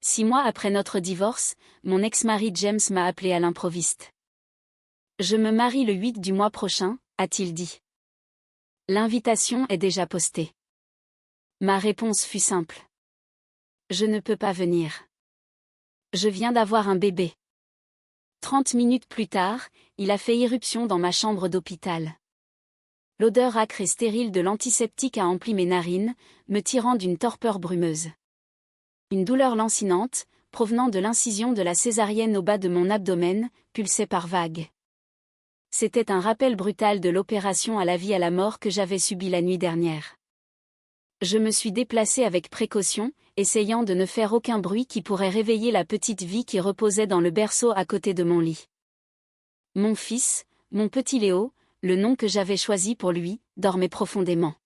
6 mois après notre divorce, mon ex-mari James m'a appelé à l'improviste. « Je me marie le 8 du mois prochain », a-t-il dit. « L'invitation est déjà postée. » Ma réponse fut simple. « Je ne peux pas venir. Je viens d'avoir un bébé. » 30 minutes plus tard, il a fait irruption dans ma chambre d'hôpital. L'odeur âcre et stérile de l'antiseptique a empli mes narines, me tirant d'une torpeur brumeuse. Une douleur lancinante, provenant de l'incision de la césarienne au bas de mon abdomen, pulsait par vagues. C'était un rappel brutal de l'opération à la vie à la mort que j'avais subie la nuit dernière. Je me suis déplacée avec précaution, essayant de ne faire aucun bruit qui pourrait réveiller la petite vie qui reposait dans le berceau à côté de mon lit. Mon fils, mon petit Léo, le nom que j'avais choisi pour lui, dormait profondément.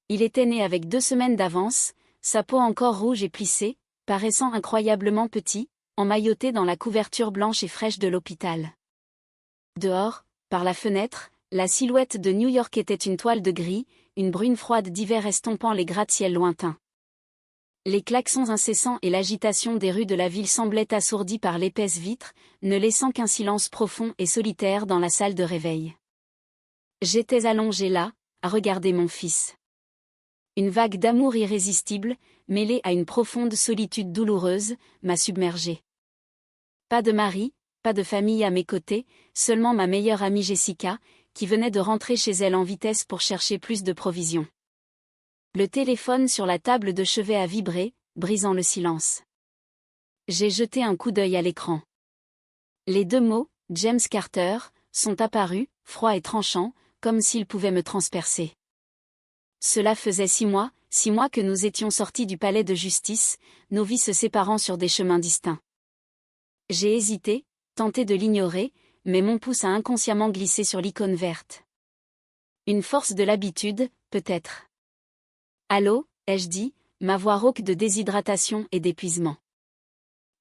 Il était né avec 2 semaines d'avance, sa peau encore rouge et plissée, paraissant incroyablement petit, emmailloté dans la couverture blanche et fraîche de l'hôpital. Dehors, par la fenêtre, la silhouette de New York était une toile de gris, une brune froide d'hiver estompant les gratte-ciels lointains. Les klaxons incessants et l'agitation des rues de la ville semblaient assourdis par l'épaisse vitre, ne laissant qu'un silence profond et solitaire dans la salle de réveil. J'étais allongée là, à regarder mon fils. Une vague d'amour irrésistible, mêlée à une profonde solitude douloureuse, m'a submergée. Pas de mari, pas de famille à mes côtés, seulement ma meilleure amie Jessica, qui venait de rentrer chez elle en vitesse pour chercher plus de provisions. Le téléphone sur la table de chevet a vibré, brisant le silence. J'ai jeté un coup d'œil à l'écran. Les 2 mots, James Carter, sont apparus, froids et tranchants, comme s'ils pouvaient me transpercer. Cela faisait 6 mois que nous étions sortis du palais de justice, nos vies se séparant sur des chemins distincts. J'ai hésité, tenté de l'ignorer, mais mon pouce a inconsciemment glissé sur l'icône verte. Une force de l'habitude, peut-être. Allô, ai-je dit, ma voix rauque de déshydratation et d'épuisement.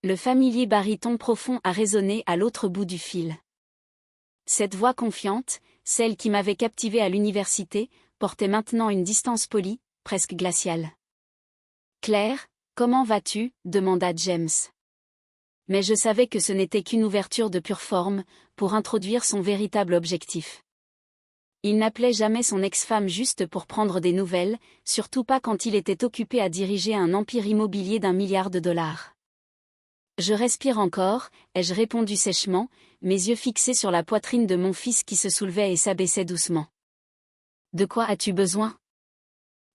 Le familier baryton profond a résonné à l'autre bout du fil. Cette voix confiante, celle qui m'avait captivée à l'université, portait maintenant une distance polie, presque glaciale. « Claire, comment vas-tu » demanda James. Mais je savais que ce n'était qu'une ouverture de pure forme, pour introduire son véritable objectif. Il n'appelait jamais son ex-femme juste pour prendre des nouvelles, surtout pas quand il était occupé à diriger un empire immobilier d'1 milliard de dollars. Je respire encore, ai-je répondu sèchement, mes yeux fixés sur la poitrine de mon fils qui se soulevait et s'abaissait doucement. De quoi as-tu besoin ?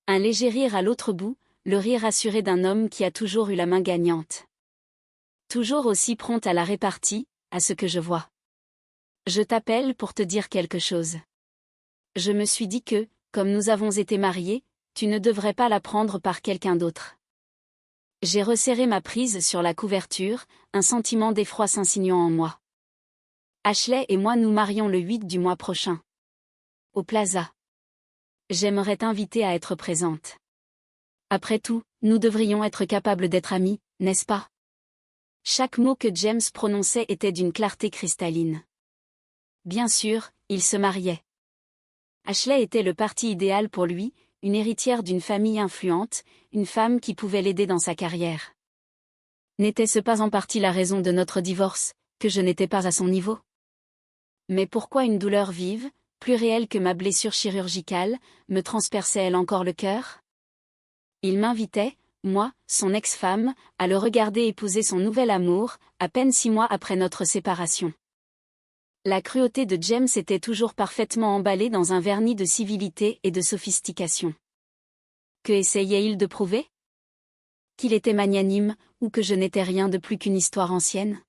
Un léger rire à l'autre bout, le rire assuré d'un homme qui a toujours eu la main gagnante. Toujours aussi prompt à la répartie, à ce que je vois. Je t'appelle pour te dire quelque chose. Je me suis dit que, comme nous avons été mariés, tu ne devrais pas la prendre par quelqu'un d'autre. J'ai resserré ma prise sur la couverture, un sentiment d'effroi s'insinuant en moi. Ashley et moi nous marions le 8 du mois prochain. Au Plaza. J'aimerais t'inviter à être présente. Après tout, nous devrions être capables d'être amis, n'est-ce pas ? Chaque mot que James prononçait était d'une clarté cristalline. Bien sûr, il se mariait. Ashley était le parti idéal pour lui, une héritière d'une famille influente, une femme qui pouvait l'aider dans sa carrière. N'était-ce pas en partie la raison de notre divorce, que je n'étais pas à son niveau ? Mais pourquoi une douleur vive, plus réelle que ma blessure chirurgicale, me transperçait-elle encore le cœur ? Il m'invitait, moi, son ex-femme, à le regarder épouser son nouvel amour, à peine 6 mois après notre séparation. La cruauté de James était toujours parfaitement emballée dans un vernis de civilité et de sophistication. Que essayait-il de prouver ? Qu'il était magnanime, ou que je n'étais rien de plus qu'une histoire ancienne ?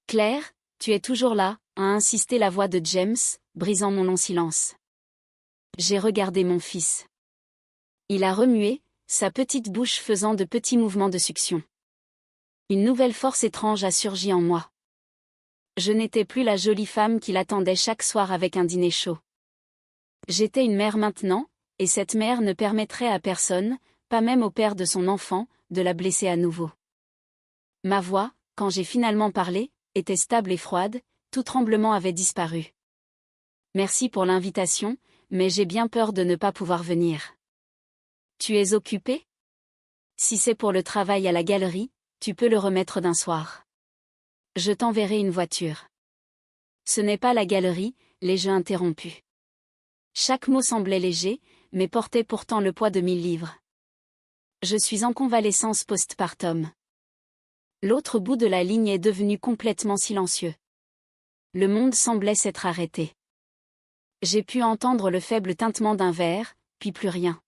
Claire, tu es toujours là, a insisté la voix de James, brisant mon long silence. J'ai regardé mon fils. Il a remué, sa petite bouche faisant de petits mouvements de succion. Une nouvelle force étrange a surgi en moi. Je n'étais plus la jolie femme qui l'attendait chaque soir avec un dîner chaud. J'étais une mère maintenant, et cette mère ne permettrait à personne, pas même au père de son enfant, de la blesser à nouveau. Ma voix, quand j'ai finalement parlé, était stable et froide, tout tremblement avait disparu. Merci pour l'invitation, mais j'ai bien peur de ne pas pouvoir venir. Tu es occupé ? Si c'est pour le travail à la galerie, Tu peux le remettre d'un soir. Je t'enverrai une voiture. Ce n'est pas la galerie, l'ai-je interrompu. Chaque mot semblait léger, mais portait pourtant le poids de 1000 livres. Je suis en convalescence postpartum. L'autre bout de la ligne est devenu complètement silencieux. Le monde semblait s'être arrêté. J'ai pu entendre le faible tintement d'un verre, puis plus rien.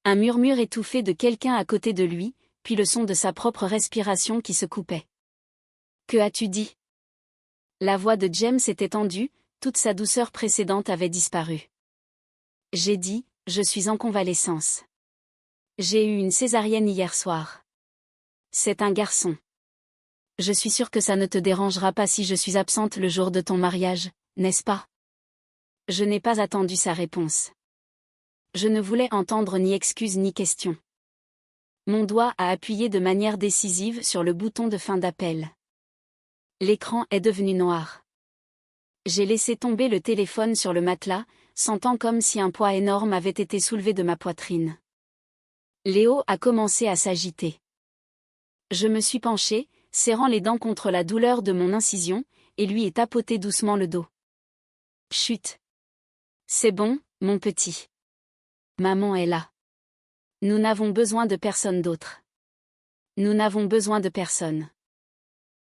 Un murmure étouffé de quelqu'un à côté de lui, puis le son de sa propre respiration qui se coupait. « Que as-tu dit » La voix de James était tendue, toute sa douceur précédente avait disparu. J'ai dit, je suis en convalescence. J'ai eu une césarienne hier soir. C'est un garçon. Je suis sûre que ça ne te dérangera pas si je suis absente le jour de ton mariage, n'est-ce pas? Je n'ai pas attendu sa réponse. Je ne voulais entendre ni excuse ni question. Mon doigt a appuyé de manière décisive sur le bouton de fin d'appel. L'écran est devenu noir. J'ai laissé tomber le téléphone sur le matelas, sentant comme si un poids énorme avait été soulevé de ma poitrine. Léo a commencé à s'agiter. Je me suis penchée, serrant les dents contre la douleur de mon incision, et lui ai tapoté doucement le dos. Chut. C'est bon, mon petit. Maman est là. Nous n'avons besoin de personne d'autre. Nous n'avons besoin de personne.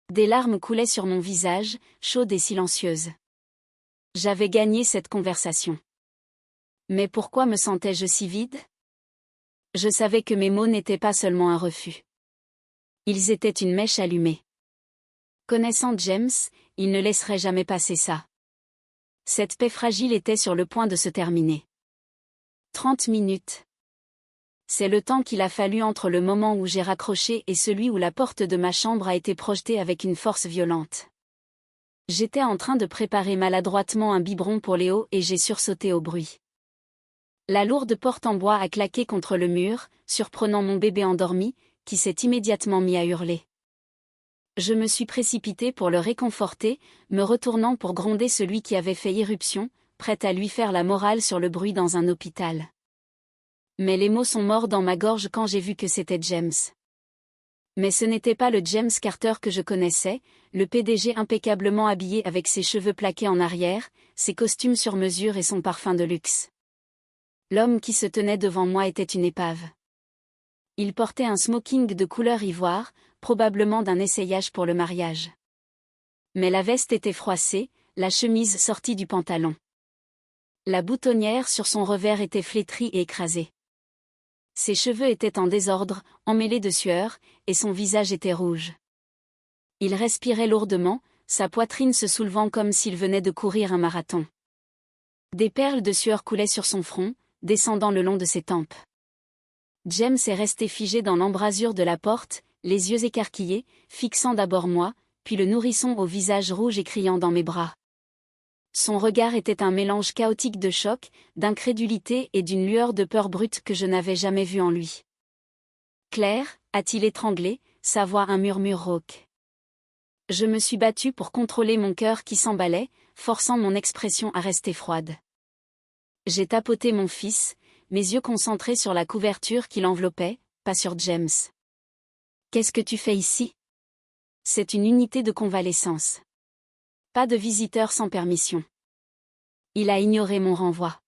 Des larmes coulaient sur mon visage, chaudes et silencieuses. J'avais gagné cette conversation. Mais pourquoi me sentais-je si vide? Je savais que mes mots n'étaient pas seulement un refus. Ils étaient une mèche allumée. Connaissant James, il ne laisserait jamais passer ça. Cette paix fragile était sur le point de se terminer. 30 minutes. C'est le temps qu'il a fallu entre le moment où j'ai raccroché et celui où la porte de ma chambre a été projetée avec une force violente. J'étais en train de préparer maladroitement un biberon pour Léo et j'ai sursauté au bruit. La lourde porte en bois a claqué contre le mur, surprenant mon bébé endormi, qui s'est immédiatement mis à hurler. Je me suis précipitée pour le réconforter, me retournant pour gronder celui qui avait fait irruption, prête à lui faire la morale sur le bruit dans un hôpital. Mais les mots sont morts dans ma gorge quand j'ai vu que c'était James. Mais ce n'était pas le James Carter que je connaissais, le PDG impeccablement habillé avec ses cheveux plaqués en arrière, ses costumes sur mesure et son parfum de luxe. L'homme qui se tenait devant moi était une épave. Il portait un smoking de couleur ivoire, probablement d'un essayage pour le mariage. Mais la veste était froissée, la chemise sortie du pantalon. La boutonnière sur son revers était flétrie et écrasée. Ses cheveux étaient en désordre, emmêlés de sueur, et son visage était rouge. Il respirait lourdement, sa poitrine se soulevant comme s'il venait de courir un marathon. Des perles de sueur coulaient sur son front, descendant le long de ses tempes. James est resté figé dans l'embrasure de la porte, les yeux écarquillés, fixant d'abord moi, puis le nourrisson au visage rouge et criant dans mes bras. Son regard était un mélange chaotique de choc, d'incrédulité et d'une lueur de peur brute que je n'avais jamais vue en lui. « Claire » a-t-il étranglé, sa voix un murmure rauque. Je me suis battue pour contrôler mon cœur qui s'emballait, forçant mon expression à rester froide. J'ai tapoté mon fils, mes yeux concentrés sur la couverture qui l'enveloppait, pas sur James. « Qu'est-ce que tu fais ici ? » C'est une unité de convalescence. Pas de visiteur sans permission. Il a ignoré mon renvoi.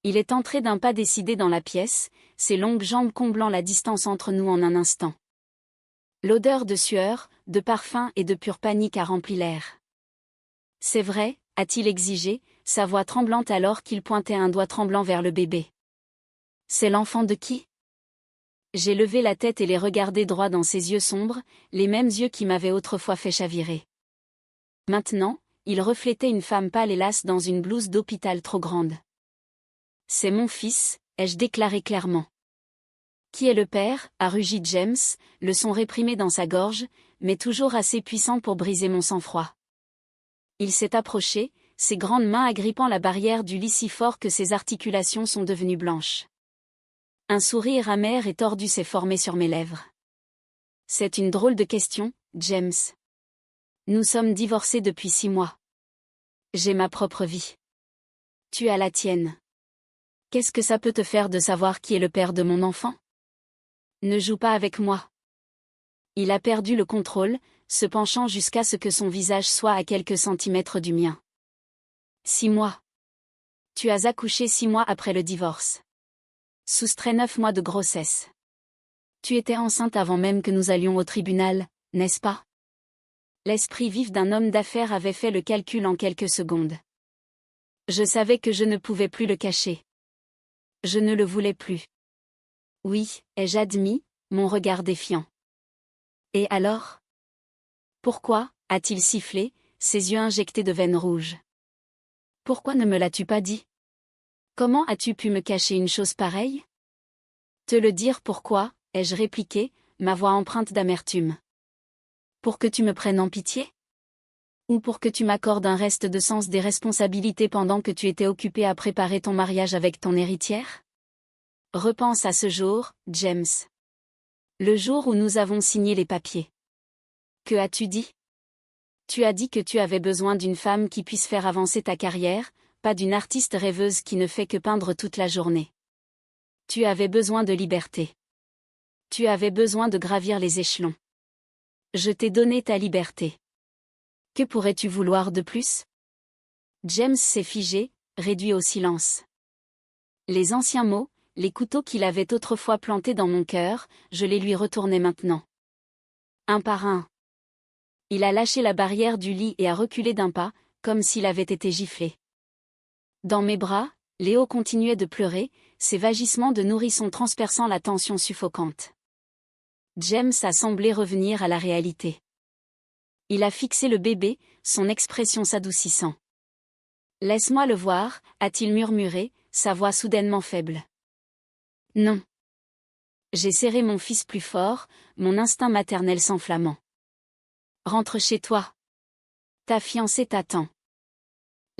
Il est entré d'un pas décidé dans la pièce, ses longues jambes comblant la distance entre nous en un instant. L'odeur de sueur, de parfum et de pure panique a rempli l'air. « C'est vrai » a-t-il exigé, sa voix tremblante alors qu'il pointait un doigt tremblant vers le bébé. « C'est l'enfant de qui ?» J'ai levé la tête et les regardé droit dans ses yeux sombres, les mêmes yeux qui m'avaient autrefois fait chavirer. Maintenant, il reflétait une femme pâle et lasse dans une blouse d'hôpital trop grande. « C'est mon fils » ai-je déclaré clairement. « Qui est le père » a rugi James, le son réprimé dans sa gorge, mais toujours assez puissant pour briser mon sang-froid. Il s'est approché, ses grandes mains agrippant la barrière du lit si fort que ses articulations sont devenues blanches. Un sourire amer et tordu s'est formé sur mes lèvres. « C'est une drôle de question, James. Nous sommes divorcés depuis 6 mois. J'ai ma propre vie. Tu as la tienne. Qu'est-ce que ça peut te faire de savoir qui est le père de mon enfant ? Ne joue pas avec moi. Il a perdu le contrôle, se penchant jusqu'à ce que son visage soit à quelques centimètres du mien. 6 mois. Tu as accouché 6 mois après le divorce. Soustrait 9 mois de grossesse. Tu étais enceinte avant même que nous allions au tribunal, n'est-ce pas? L'esprit vif d'un homme d'affaires avait fait le calcul en quelques secondes. Je savais que je ne pouvais plus le cacher. Je ne le voulais plus. Oui, ai-je admis, mon regard défiant. Et alors? Pourquoi, a-t-il sifflé, ses yeux injectés de veines rouges? Pourquoi ne me l'as-tu pas dit? Comment as-tu pu me cacher une chose pareille? Te le dire pourquoi, ai-je répliqué, ma voix empreinte d'amertume. Pour que tu me prennes en pitié? Ou pour que tu m'accordes un reste de sens des responsabilités pendant que tu étais occupé à préparer ton mariage avec ton héritière? Repense à ce jour, James. Le jour où nous avons signé les papiers. Que as-tu dit? Tu as dit que tu avais besoin d'une femme qui puisse faire avancer ta carrière, pas d'une artiste rêveuse qui ne fait que peindre toute la journée. Tu avais besoin de liberté. Tu avais besoin de gravir les échelons. Je t'ai donné ta liberté. Que pourrais-tu vouloir de plus? James s'est figé, réduit au silence. Les anciens mots, les couteaux qu'il avait autrefois plantés dans mon cœur, je les lui retournais maintenant. Un par un. Il a lâché la barrière du lit et a reculé d'un pas, comme s'il avait été giflé. Dans mes bras, Léo continuait de pleurer, ses vagissements de nourrisson transperçant la tension suffocante. James a semblé revenir à la réalité. Il a fixé le bébé, son expression s'adoucissant. « Laisse-moi le voir », a-t-il murmuré, sa voix soudainement faible. Non. J'ai serré mon fils plus fort, mon instinct maternel s'enflammant. Rentre chez toi. Ta fiancée t'attend.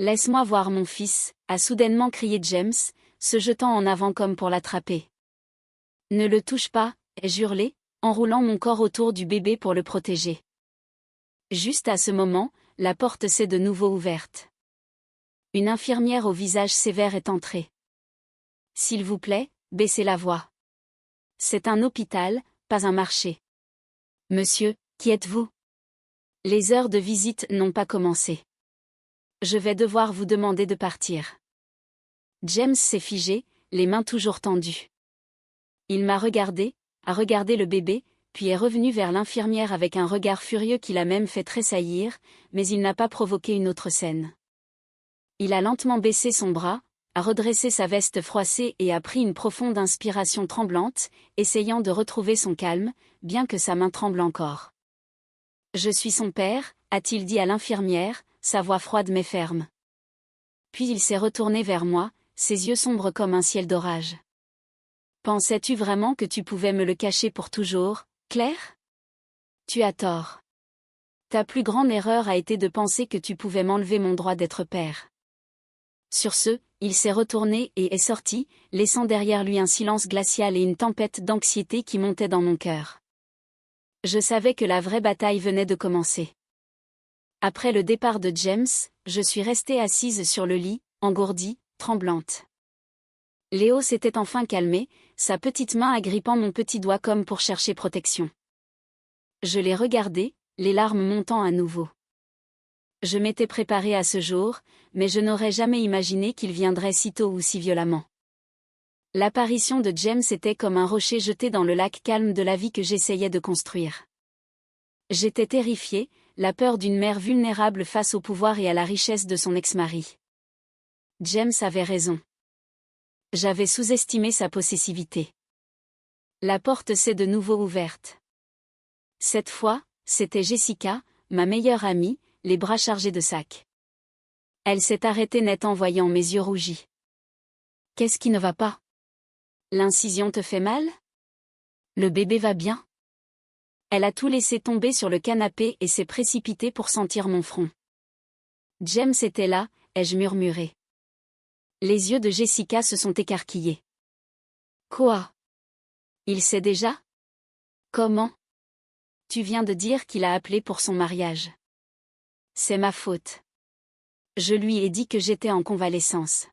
Laisse-moi voir mon fils, a soudainement crié James, se jetant en avant comme pour l'attraper. Ne le touche pas, ai-je hurlé, enroulant mon corps autour du bébé pour le protéger. Juste à ce moment, la porte s'est de nouveau ouverte. Une infirmière au visage sévère est entrée. S'il vous plaît, baissez la voix. C'est un hôpital, pas un marché. Monsieur, qui êtes-vous? Les heures de visite n'ont pas commencé. Je vais devoir vous demander de partir. James s'est figé, les mains toujours tendues. Il m'a regardé, a regardé le bébé, puis est revenu vers l'infirmière avec un regard furieux qui l'a même fait tressaillir, mais il n'a pas provoqué une autre scène. Il a lentement baissé son bras, a redressé sa veste froissée et a pris une profonde inspiration tremblante, essayant de retrouver son calme, bien que sa main tremble encore. « Je suis son père », a-t-il dit à l'infirmière, sa voix froide mais ferme. Puis il s'est retourné vers moi, ses yeux sombres comme un ciel d'orage. « Pensais-tu vraiment que tu pouvais me le cacher pour toujours, Claire? Tu as tort. Ta plus grande erreur a été de penser que tu pouvais m'enlever mon droit d'être père. » Sur ce, il s'est retourné et est sorti, laissant derrière lui un silence glacial et une tempête d'anxiété qui montait dans mon cœur. Je savais que la vraie bataille venait de commencer. Après le départ de James, je suis restée assise sur le lit, engourdie, tremblante. Léo s'était enfin calmé, sa petite main agrippant mon petit doigt comme pour chercher protection. Je l'ai regardé, les larmes montant à nouveau. Je m'étais préparée à ce jour, mais je n'aurais jamais imaginé qu'il viendrait si tôt ou si violemment. L'apparition de James était comme un rocher jeté dans le lac calme de la vie que j'essayais de construire. J'étais terrifiée, la peur d'une mère vulnérable face au pouvoir et à la richesse de son ex-mari. James avait raison. J'avais sous-estimé sa possessivité. La porte s'est de nouveau ouverte. Cette fois, c'était Jessica, ma meilleure amie, les bras chargés de sacs. Elle s'est arrêtée net en voyant mes yeux rougis. « Qu'est-ce qui ne va pas? L'incision te fait mal? Le bébé va bien? » Elle a tout laissé tomber sur le canapé et s'est précipitée pour sentir mon front. James était là, ai-je murmuré. Les yeux de Jessica se sont écarquillés. Quoi? Il sait déjà? Comment? Tu viens de dire qu'il a appelé pour son mariage. C'est ma faute. Je lui ai dit que j'étais en convalescence.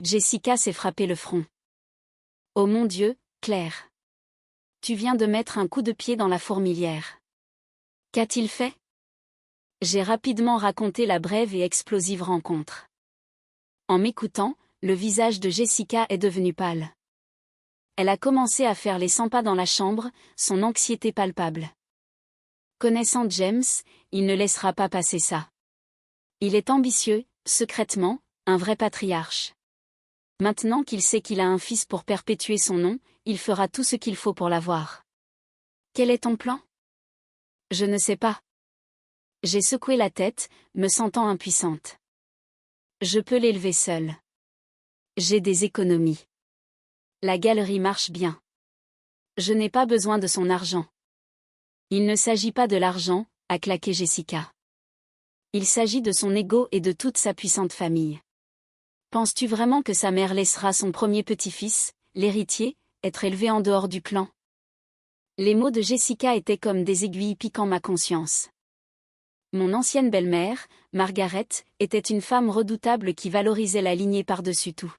Jessica s'est frappé le front. Oh mon Dieu, Claire. Tu viens de mettre un coup de pied dans la fourmilière. Qu'a-t-il fait? J'ai rapidement raconté la brève et explosive rencontre. En m'écoutant, le visage de Jessica est devenu pâle. Elle a commencé à faire les 100 pas dans la chambre, son anxiété palpable. Connaissant James, il ne laissera pas passer ça. Il est ambitieux, secrètement, un vrai patriarche. Maintenant qu'il sait qu'il a un fils pour perpétuer son nom, il fera tout ce qu'il faut pour l'avoir. Quel est ton plan? Je ne sais pas. J'ai secoué la tête, me sentant impuissante. Je peux l'élever seule. J'ai des économies. La galerie marche bien. Je n'ai pas besoin de son argent. Il ne s'agit pas de l'argent, a claqué Jessica. Il s'agit de son ego et de toute sa puissante famille. Penses-tu vraiment que sa mère laissera son premier petit-fils, l'héritier, être élevé en dehors du clan? Les mots de Jessica étaient comme des aiguilles piquant ma conscience. Mon ancienne belle-mère, Margaret, était une femme redoutable qui valorisait la lignée par-dessus tout.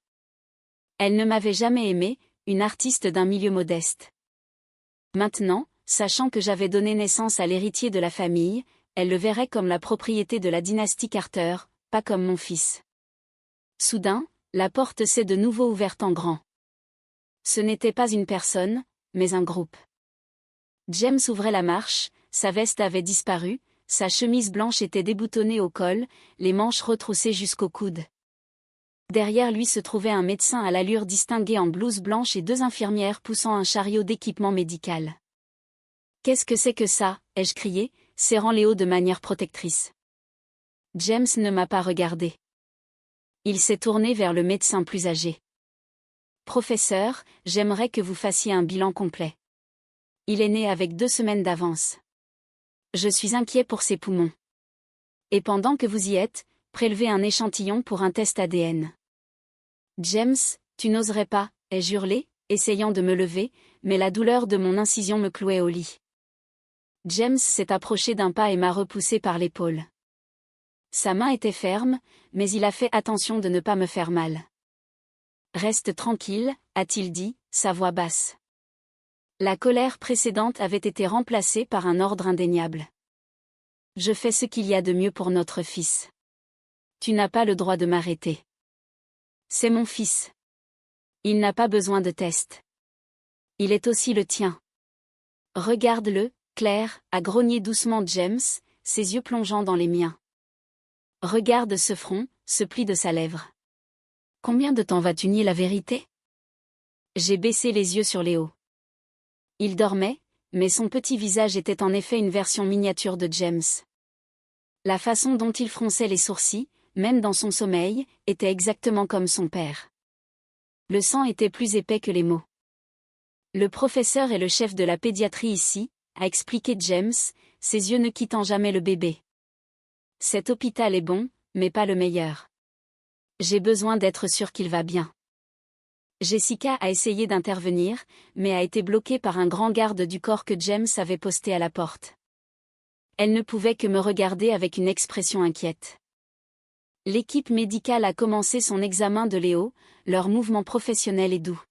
Elle ne m'avait jamais aimée, une artiste d'un milieu modeste. Maintenant, sachant que j'avais donné naissance à l'héritier de la famille, elle le verrait comme la propriété de la dynastie Carter, pas comme mon fils. Soudain, la porte s'est de nouveau ouverte en grand. Ce n'était pas une personne, mais un groupe. James ouvrait la marche, sa veste avait disparu, sa chemise blanche était déboutonnée au col, les manches retroussées jusqu'au coude. Derrière lui se trouvait un médecin à l'allure distinguée en blouse blanche et 2 infirmières poussant un chariot d'équipement médical. « Qu'est-ce que c'est que ça ?» ai-je crié, serrant Léo de manière protectrice. James ne m'a pas regardé. Il s'est tourné vers le médecin plus âgé. « Professeur, j'aimerais que vous fassiez un bilan complet. Il est né avec 2 semaines d'avance. Je suis inquiet pour ses poumons. Et pendant que vous y êtes, prélevez un échantillon pour un test ADN. » James, tu n'oserais pas, ai-je hurlé, essayant de me lever, mais la douleur de mon incision me clouait au lit. James s'est approché d'un pas et m'a repoussé par l'épaule. Sa main était ferme, mais il a fait attention de ne pas me faire mal. « Reste tranquille, a-t-il dit, sa voix basse. La colère précédente avait été remplacée par un ordre indéniable. Je fais ce qu'il y a de mieux pour notre fils. Tu n'as pas le droit de m'arrêter. C'est mon fils. Il n'a pas besoin de test. Il est aussi le tien. Regarde-le, Claire, a grogné doucement James, ses yeux plongeant dans les miens. Regarde ce front, ce pli de sa lèvre. Combien de temps vas-tu nier la vérité? J'ai baissé les yeux sur Léo. Il dormait, mais son petit visage était en effet une version miniature de James. La façon dont il fronçait les sourcils, même dans son sommeil, était exactement comme son père. Le sang était plus épais que les mots. Le professeur est le chef de la pédiatrie ici, a expliqué James, ses yeux ne quittant jamais le bébé. Cet hôpital est bon, mais pas le meilleur. J'ai besoin d'être sûr qu'il va bien. Jessica a essayé d'intervenir, mais a été bloquée par un grand garde du corps que James avait posté à la porte. Elle ne pouvait que me regarder avec une expression inquiète. L'équipe médicale a commencé son examen de Léo, leur mouvement professionnel est doux.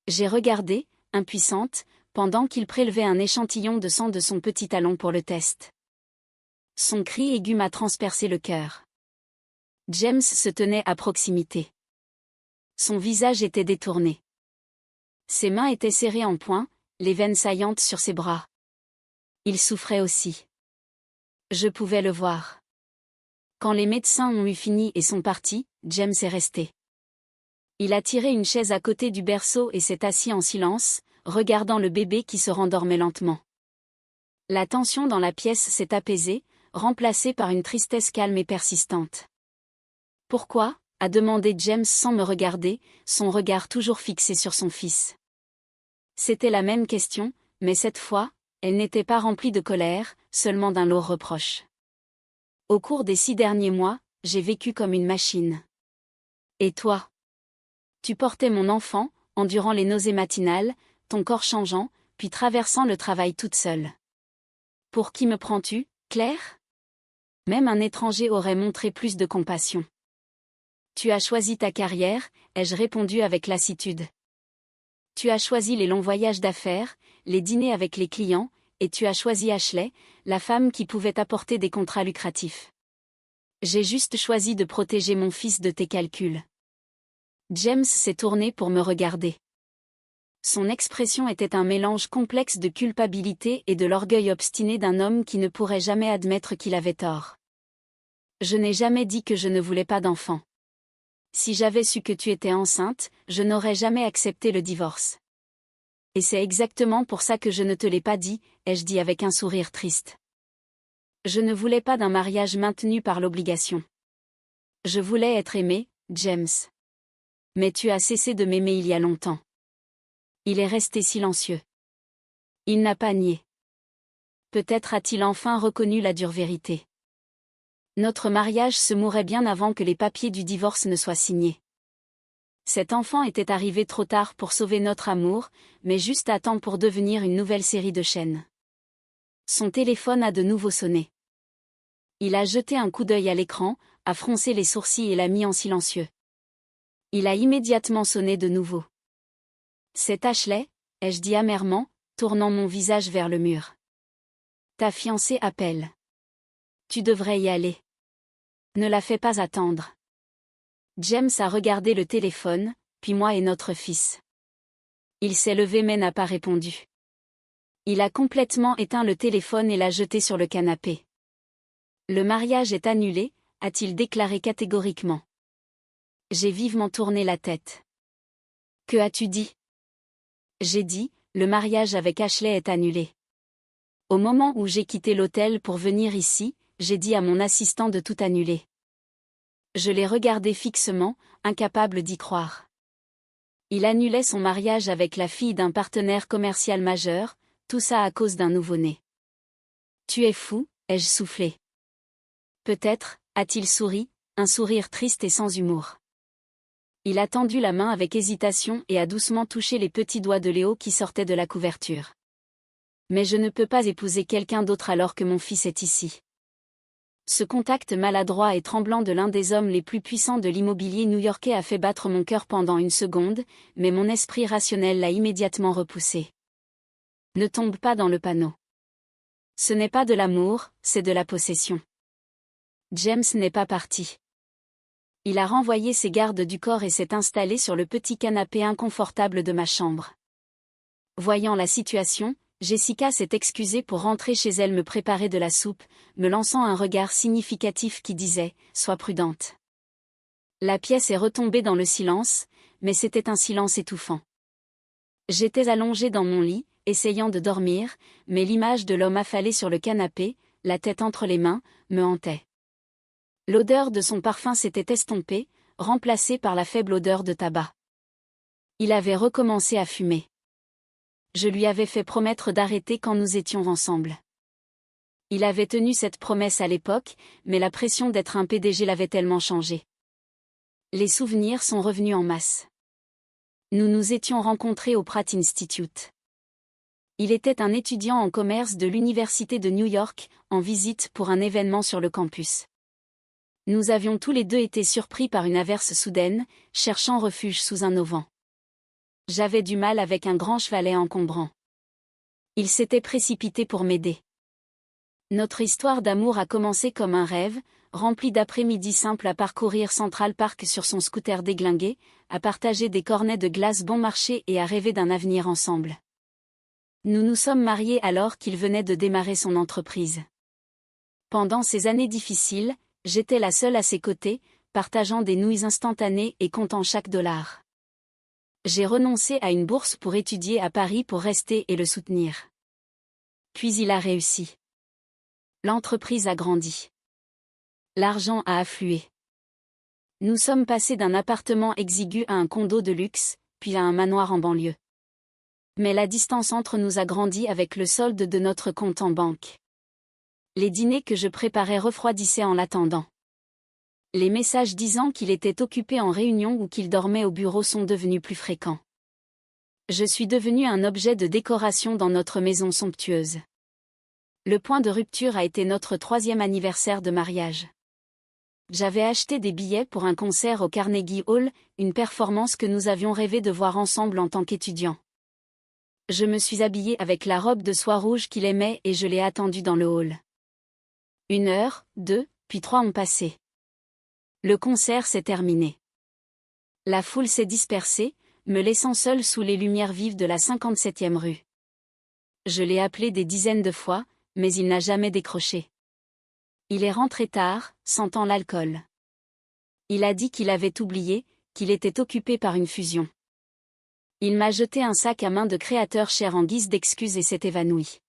J'ai regardé, impuissante, pendant qu'il prélevait un échantillon de sang de son petit talon pour le test. Son cri aigu m'a transpercé le cœur. James se tenait à proximité. Son visage était détourné. Ses mains étaient serrées en poing, les veines saillantes sur ses bras. Il souffrait aussi. Je pouvais le voir. Quand les médecins ont eu fini et sont partis, James est resté. Il a tiré une chaise à côté du berceau et s'est assis en silence, regardant le bébé qui se rendormait lentement. La tension dans la pièce s'est apaisée, remplacée par une tristesse calme et persistante. « Pourquoi ?» a demandé James sans me regarder, son regard toujours fixé sur son fils. C'était la même question, mais cette fois, elle n'était pas remplie de colère, seulement d'un lourd reproche. Au cours des 6 derniers mois, j'ai vécu comme une machine. Et toi? Tu portais mon enfant, endurant les nausées matinales, ton corps changeant, puis traversant le travail toute seule. Pour qui me prends-tu, Claire? Même un étranger aurait montré plus de compassion. Tu as choisi ta carrière, ai-je répondu avec lassitude. Tu as choisi les longs voyages d'affaires, les dîners avec les clients, et tu as choisi Ashley, la femme qui pouvait apporter des contrats lucratifs. J'ai juste choisi de protéger mon fils de tes calculs. James s'est tourné pour me regarder. Son expression était un mélange complexe de culpabilité et de l'orgueil obstiné d'un homme qui ne pourrait jamais admettre qu'il avait tort. Je n'ai jamais dit que je ne voulais pas d'enfant. Si j'avais su que tu étais enceinte, je n'aurais jamais accepté le divorce. Et c'est exactement pour ça que je ne te l'ai pas dit, ai-je dit avec un sourire triste. Je ne voulais pas d'un mariage maintenu par l'obligation. Je voulais être aimé, James. Mais tu as cessé de m'aimer il y a longtemps. Il est resté silencieux. Il n'a pas nié. Peut-être a-t-il enfin reconnu la dure vérité. Notre mariage se mourait bien avant que les papiers du divorce ne soient signés. Cet enfant était arrivé trop tard pour sauver notre amour, mais juste à temps pour devenir une nouvelle série de chaînes. Son téléphone a de nouveau sonné. Il a jeté un coup d'œil à l'écran, a froncé les sourcils et l'a mis en silencieux. Il a immédiatement sonné de nouveau. C'est Ashley, ai-je dit amèrement, tournant mon visage vers le mur. Ta fiancée appelle. Tu devrais y aller. Ne la fais pas attendre. James a regardé le téléphone, puis moi et notre fils. Il s'est levé mais n'a pas répondu. Il a complètement éteint le téléphone et l'a jeté sur le canapé. Le mariage est annulé, a-t-il déclaré catégoriquement. J'ai vivement tourné la tête. Que as-tu dit? J'ai dit, le mariage avec Ashley est annulé. Au moment où j'ai quitté l'hôtel pour venir ici, j'ai dit à mon assistant de tout annuler. Je l'ai regardé fixement, incapable d'y croire. Il annulait son mariage avec la fille d'un partenaire commercial majeur, tout ça à cause d'un nouveau-né. Tu es fou, ai-je soufflé. Peut-être, a-t-il souri, un sourire triste et sans humour. Il a tendu la main avec hésitation et a doucement touché les petits doigts de Léo qui sortaient de la couverture. Mais je ne peux pas épouser quelqu'un d'autre alors que mon fils est ici. Ce contact maladroit et tremblant de l'un des hommes les plus puissants de l'immobilier new-yorkais a fait battre mon cœur pendant une seconde, mais mon esprit rationnel l'a immédiatement repoussé. Ne tombe pas dans le panneau. Ce n'est pas de l'amour, c'est de la possession. James n'est pas parti. Il a renvoyé ses gardes du corps et s'est installé sur le petit canapé inconfortable de ma chambre. Voyant la situation, Jessica s'est excusée pour rentrer chez elle me préparer de la soupe, me lançant un regard significatif qui disait « Sois prudente ». La pièce est retombée dans le silence, mais c'était un silence étouffant. J'étais allongée dans mon lit, essayant de dormir, mais l'image de l'homme affalé sur le canapé, la tête entre les mains, me hantait. L'odeur de son parfum s'était estompée, remplacée par la faible odeur de tabac. Il avait recommencé à fumer. Je lui avais fait promettre d'arrêter quand nous étions ensemble. Il avait tenu cette promesse à l'époque, mais la pression d'être un PDG l'avait tellement changé. Les souvenirs sont revenus en masse. Nous nous étions rencontrés au Pratt Institute. Il était un étudiant en commerce de l'Université de New York, en visite pour un événement sur le campus. Nous avions tous les deux été surpris par une averse soudaine, cherchant refuge sous un auvent. J'avais du mal avec un grand chevalet encombrant. Il s'était précipité pour m'aider. Notre histoire d'amour a commencé comme un rêve, rempli d'après-midi simples à parcourir Central Park sur son scooter déglingué, à partager des cornets de glace bon marché et à rêver d'un avenir ensemble. Nous nous sommes mariés alors qu'il venait de démarrer son entreprise. Pendant ces années difficiles, j'étais la seule à ses côtés, partageant des nouilles instantanées et comptant chaque dollar. J'ai renoncé à une bourse pour étudier à Paris pour rester et le soutenir. Puis il a réussi. L'entreprise a grandi. L'argent a afflué. Nous sommes passés d'un appartement exigu à un condo de luxe, puis à un manoir en banlieue. Mais la distance entre nous a grandi avec le solde de notre compte en banque. Les dîners que je préparais refroidissaient en l'attendant. Les messages disant qu'il était occupé en réunion ou qu'il dormait au bureau sont devenus plus fréquents. Je suis devenue un objet de décoration dans notre maison somptueuse. Le point de rupture a été notre 3e anniversaire de mariage. J'avais acheté des billets pour un concert au Carnegie Hall, une performance que nous avions rêvé de voir ensemble en tant qu'étudiants. Je me suis habillée avec la robe de soie rouge qu'il aimait et je l'ai attendu dans le hall. 1 heure, 2, puis 3 ont passé. Le concert s'est terminé. La foule s'est dispersée, me laissant seule sous les lumières vives de la 57e rue. Je l'ai appelé des dizaines de fois, mais il n'a jamais décroché. Il est rentré tard, sentant l'alcool. Il a dit qu'il avait oublié, qu'il était occupé par une fusion. Il m'a jeté un sac à main de créateur cher en guise d'excuse et s'est évanoui.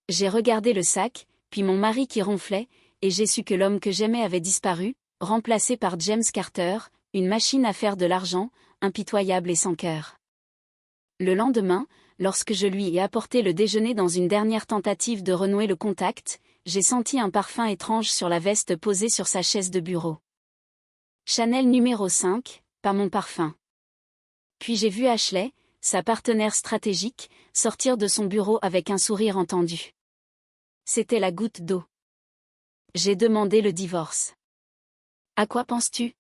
J'ai regardé le sac, puis mon mari qui ronflait, et j'ai su que l'homme que j'aimais avait disparu, remplacé par James Carter, une machine à faire de l'argent, impitoyable et sans cœur. Le lendemain, lorsque je lui ai apporté le déjeuner dans une dernière tentative de renouer le contact, j'ai senti un parfum étrange sur la veste posée sur sa chaise de bureau. Chanel numéro 5, pas mon parfum. Puis j'ai vu Ashley, sa partenaire stratégique, sortir de son bureau avec un sourire entendu. C'était la goutte d'eau. J'ai demandé le divorce. À quoi penses-tu?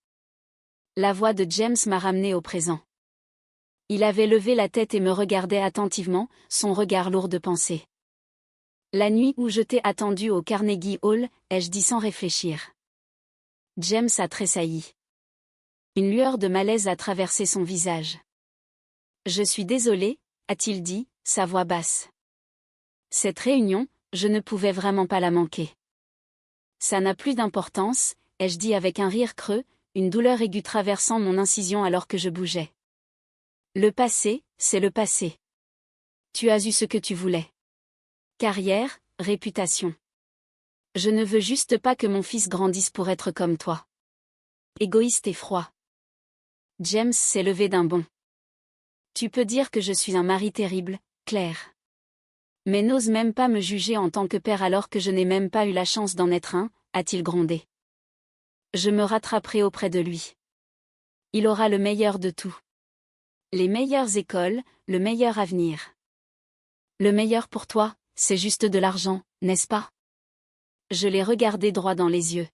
La voix de James m'a ramené au présent. Il avait levé la tête et me regardait attentivement, son regard lourd de pensée. La nuit où je t'ai attendu au Carnegie Hall, ai-je dit sans réfléchir. James a tressailli. Une lueur de malaise a traversé son visage. Je suis désolé, a-t-il dit, sa voix basse. Cette réunion, je ne pouvais vraiment pas la manquer. Ça n'a plus d'importance, ai-je dit avec un rire creux, une douleur aiguë traversant mon incision alors que je bougeais. Le passé, c'est le passé. Tu as eu ce que tu voulais. Carrière, réputation. Je ne veux juste pas que mon fils grandisse pour être comme toi. Égoïste et froid. James s'est levé d'un bond. Tu peux dire que je suis un mari terrible, Claire. Mais n'ose même pas me juger en tant que père alors que je n'ai même pas eu la chance d'en être un, a-t-il grondé. Je me rattraperai auprès de lui. Il aura le meilleur de tout. Les meilleures écoles, le meilleur avenir. Le meilleur pour toi, c'est juste de l'argent, n'est-ce pas? Je l'ai regardé droit dans les yeux.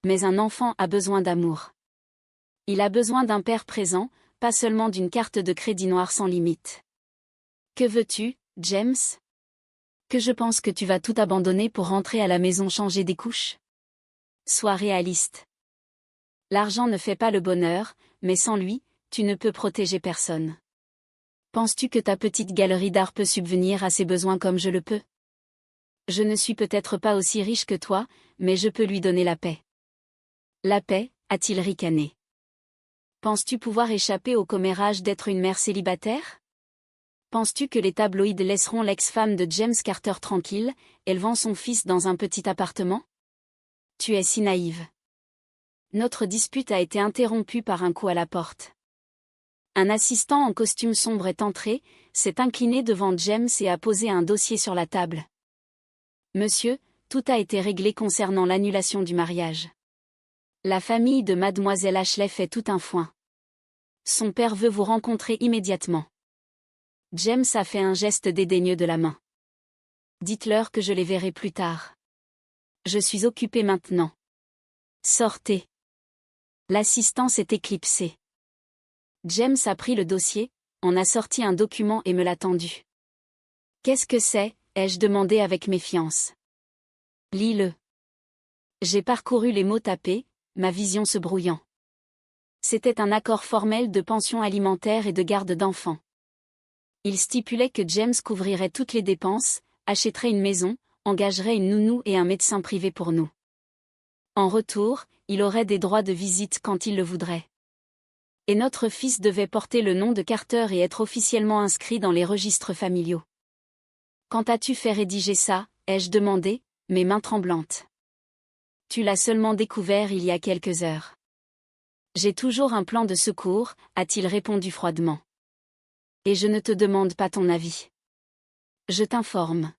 Mais un enfant a besoin d'amour. Il a besoin d'un père présent, pas seulement d'une carte de crédit noire sans limite. Que veux-tu, James? Que je pense que tu vas tout abandonner pour rentrer à la maison changer des couches? Sois réaliste. L'argent ne fait pas le bonheur, mais sans lui, tu ne peux protéger personne. Penses-tu que ta petite galerie d'art peut subvenir à ses besoins comme je le peux? Je ne suis peut-être pas aussi riche que toi, mais je peux lui donner la paix. La paix, a-t-il ricané. Penses-tu pouvoir échapper au commérage d'être une mère célibataire? Penses-tu que les tabloïds laisseront l'ex-femme de James Carter tranquille, élevant son fils dans un petit appartement? Tu es si naïve. Notre dispute a été interrompue par un coup à la porte. Un assistant en costume sombre est entré, s'est incliné devant James et a posé un dossier sur la table. Monsieur, tout a été réglé concernant l'annulation du mariage. La famille de mademoiselle Ashley fait tout un foin. Son père veut vous rencontrer immédiatement. James a fait un geste dédaigneux de la main. Dites-leur que je les verrai plus tard. Je suis occupé maintenant. Sortez. L'assistant s'est éclipsé. James a pris le dossier, en a sorti un document et me l'a tendu. Qu'est-ce que c'est? Ai-je demandé avec méfiance. Lis-le. J'ai parcouru les mots tapés, ma vision se brouillant. C'était un accord formel de pension alimentaire et de garde d'enfants. Il stipulait que James couvrirait toutes les dépenses, achèterait une maison, engagerait une nounou et un médecin privé pour nous. En retour, il aurait des droits de visite quand il le voudrait. Et notre fils devait porter le nom de Carter et être officiellement inscrit dans les registres familiaux. Quand as-tu fait rédiger ça? Ai-je demandé, mes mains tremblantes. Tu l'as seulement découvert il y a quelques heures. J'ai toujours un plan de secours, a-t-il répondu froidement. Et je ne te demande pas ton avis. Je t'informe.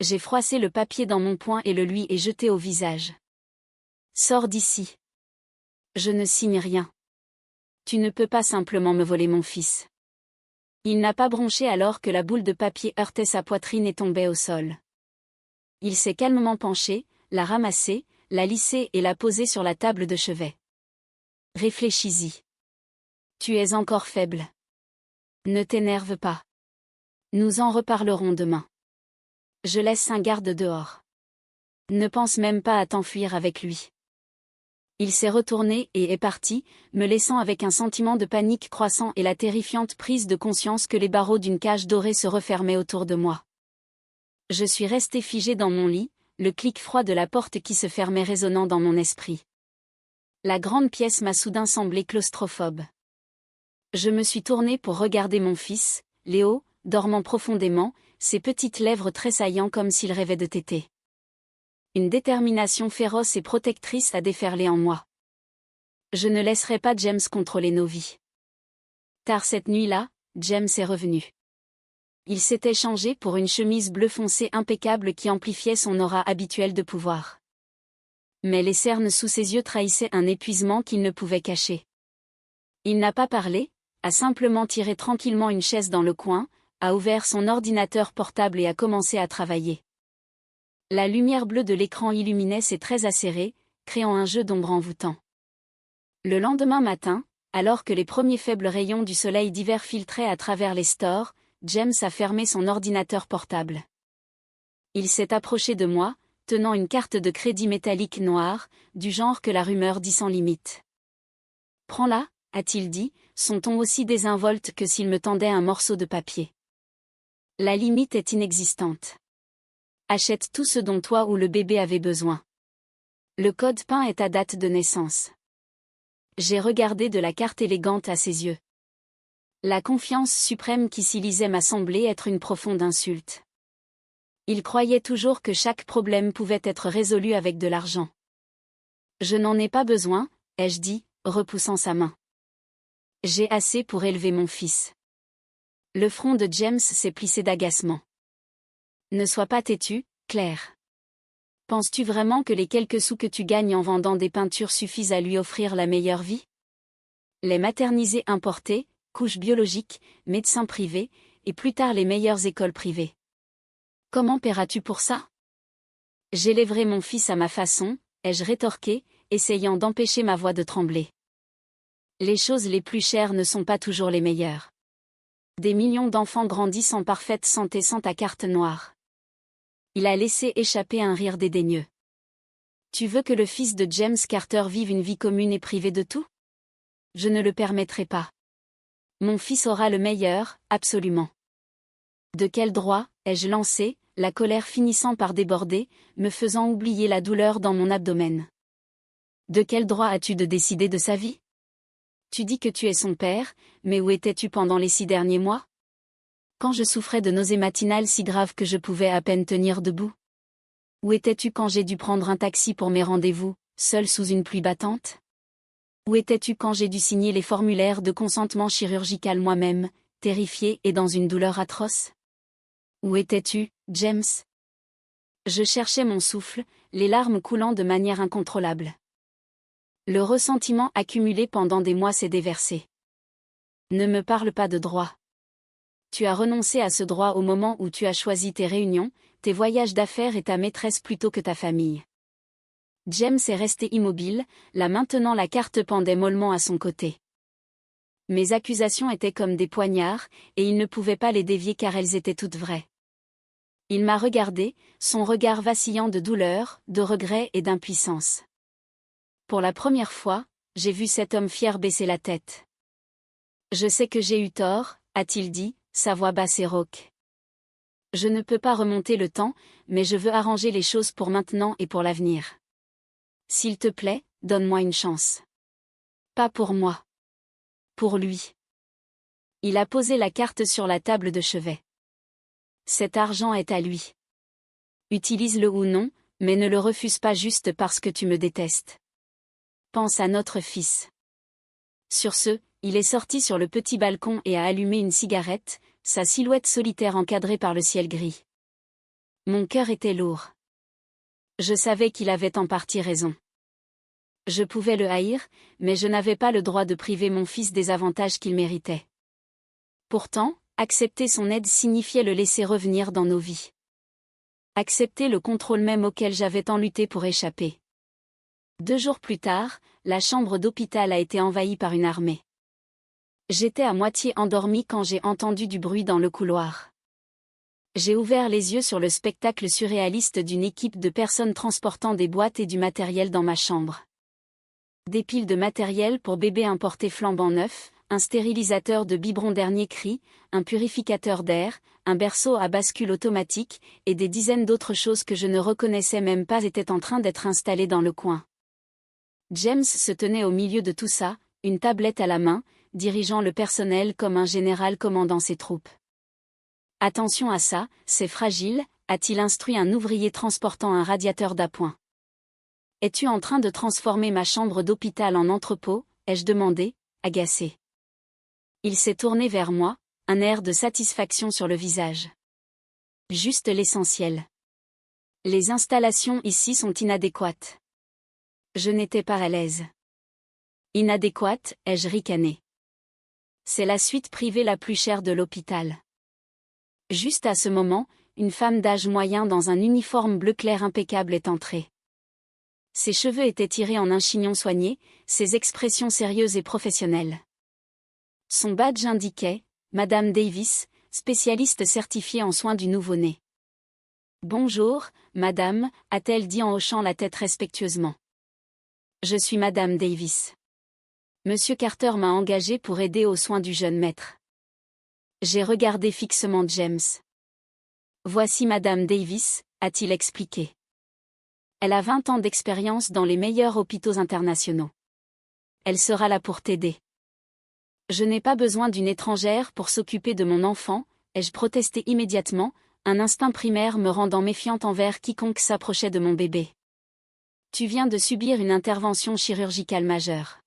J'ai froissé le papier dans mon poing et le lui ai jeté au visage. Sors d'ici. Je ne signe rien. Tu ne peux pas simplement me voler mon fils. Il n'a pas bronché alors que la boule de papier heurtait sa poitrine et tombait au sol. Il s'est calmement penché, l'a ramassée, l'a lissée et l'a posée sur la table de chevet. Réfléchis-y. Tu es encore faible. Ne t'énerve pas. Nous en reparlerons demain. Je laisse un garde dehors. Ne pense même pas à t'enfuir avec lui. Il s'est retourné et est parti, me laissant avec un sentiment de panique croissant et la terrifiante prise de conscience que les barreaux d'une cage dorée se refermaient autour de moi. Je suis restée figée dans mon lit, le clic froid de la porte qui se fermait résonnant dans mon esprit. La grande pièce m'a soudain semblé claustrophobe. Je me suis tournée pour regarder mon fils, Léo, dormant profondément, ses petites lèvres tressaillant comme s'il rêvait de téter. Une détermination féroce et protectrice a déferlé en moi. Je ne laisserai pas James contrôler nos vies. Tard cette nuit-là, James est revenu. Il s'était changé pour une chemise bleu foncé impeccable qui amplifiait son aura habituelle de pouvoir. Mais les cernes sous ses yeux trahissaient un épuisement qu'il ne pouvait cacher. Il n'a pas parlé, a simplement tiré tranquillement une chaise dans le coin, a ouvert son ordinateur portable et a commencé à travailler. La lumière bleue de l'écran illuminait ses traits acérés, créant un jeu d'ombre envoûtant. Le lendemain matin, alors que les premiers faibles rayons du soleil d'hiver filtraient à travers les stores, James a fermé son ordinateur portable. Il s'est approché de moi, tenant une carte de crédit métallique noire, du genre que la rumeur dit sans limite. « Prends-la » a-t-il dit, son ton aussi désinvolte que s'il me tendait un morceau de papier. « La limite est inexistante. Achète tout ce dont toi ou le bébé avait besoin. Le code PIN est ta date de naissance. » J'ai regardé de la carte élégante à ses yeux. La confiance suprême qui s'y lisait m'a semblé être une profonde insulte. Il croyait toujours que chaque problème pouvait être résolu avec de l'argent. « Je n'en ai pas besoin, » ai-je dit, repoussant sa main. « J'ai assez pour élever mon fils. » Le front de James s'est plissé d'agacement. « Ne sois pas têtue, Claire. Penses-tu vraiment que les quelques sous que tu gagnes en vendant des peintures suffisent à lui offrir la meilleure vie? Les maternisés importés, couches biologiques, médecins privés, et plus tard les meilleures écoles privées. Comment paieras-tu pour ça? J'élèverai mon fils à ma façon, ai-je rétorqué, essayant d'empêcher ma voix de trembler. Les choses les plus chères ne sont pas toujours les meilleures. Des millions d'enfants grandissent en parfaite santé sans ta carte noire. Il a laissé échapper un rire dédaigneux. Tu veux que le fils de James Carter vive une vie commune et privée de tout? Je ne le permettrai pas. Mon fils aura le meilleur, absolument. De quel droit, ai-je lancé, la colère finissant par déborder, me faisant oublier la douleur dans mon abdomen. De quel droit as-tu de décider de sa vie? Tu dis que tu es son père, mais où étais-tu pendant les 6 derniers mois? Quand je souffrais de nausées matinales si graves que je pouvais à peine tenir debout? Où étais-tu quand j'ai dû prendre un taxi pour mes rendez-vous, seul sous une pluie battante? Où étais-tu quand j'ai dû signer les formulaires de consentement chirurgical moi-même, terrifié et dans une douleur atroce? Où étais-tu, James? Je cherchais mon souffle, les larmes coulant de manière incontrôlable. Le ressentiment accumulé pendant des mois s'est déversé. Ne me parle pas de droit. Tu as renoncé à ce droit au moment où tu as choisi tes réunions, tes voyages d'affaires et ta maîtresse plutôt que ta famille. James est resté immobile, là maintenant la carte pendait mollement à son côté. Mes accusations étaient comme des poignards, et il ne pouvait pas les dévier car elles étaient toutes vraies. Il m'a regardé, son regard vacillant de douleur, de regret et d'impuissance. Pour la première fois, j'ai vu cet homme fier baisser la tête. Je sais que j'ai eu tort, a-t-il dit, sa voix basse et rauque. Je ne peux pas remonter le temps, mais je veux arranger les choses pour maintenant et pour l'avenir. S'il te plaît, donne-moi une chance. Pas pour moi. Pour lui. Il a posé la carte sur la table de chevet. Cet argent est à lui. Utilise-le ou non, mais ne le refuse pas juste parce que tu me détestes. Pense à notre fils. Sur ce, il est sorti sur le petit balcon et a allumé une cigarette, sa silhouette solitaire encadrée par le ciel gris. Mon cœur était lourd. Je savais qu'il avait en partie raison. Je pouvais le haïr, mais je n'avais pas le droit de priver mon fils des avantages qu'il méritait. Pourtant, accepter son aide signifiait le laisser revenir dans nos vies. Accepter le contrôle même auquel j'avais tant lutté pour échapper. 2 jours plus tard, la chambre d'hôpital a été envahie par une armée. J'étais à moitié endormie quand j'ai entendu du bruit dans le couloir. J'ai ouvert les yeux sur le spectacle surréaliste d'une équipe de personnes transportant des boîtes et du matériel dans ma chambre. Des piles de matériel pour bébé importé flambant neuf, un stérilisateur de biberon dernier cri, un purificateur d'air, un berceau à bascule automatique, et des dizaines d'autres choses que je ne reconnaissais même pas étaient en train d'être installées dans le coin. James se tenait au milieu de tout ça, une tablette à la main, dirigeant le personnel comme un général commandant ses troupes. « Attention à ça, c'est fragile », a-t-il instruit un ouvrier transportant un radiateur d'appoint. « Es-tu en train de transformer ma chambre d'hôpital en entrepôt ?» ai-je demandé, agacé. Il s'est tourné vers moi, un air de satisfaction sur le visage. « Juste l'essentiel. Les installations ici sont inadéquates. » Je n'étais pas à l'aise. « Inadéquate ?» ai-je ricané. C'est la suite privée la plus chère de l'hôpital. Juste à ce moment, une femme d'âge moyen dans un uniforme bleu clair impeccable est entrée. Ses cheveux étaient tirés en un chignon soigné, ses expressions sérieuses et professionnelles. Son badge indiquait « Madame Davis, spécialiste certifiée en soins du nouveau-né ». « Bonjour, madame », a-t-elle dit en hochant la tête respectueusement. « Je suis Madame Davis. Monsieur Carter m'a engagée pour aider aux soins du jeune maître. » J'ai regardé fixement James. « Voici Madame Davis », a-t-il expliqué. Elle a 20 ans d'expérience dans les meilleurs hôpitaux internationaux. Elle sera là pour t'aider. Je n'ai pas besoin d'une étrangère pour s'occuper de mon enfant, ai-je protesté immédiatement, un instinct primaire me rendant méfiante envers quiconque s'approchait de mon bébé. Tu viens de subir une intervention chirurgicale majeure.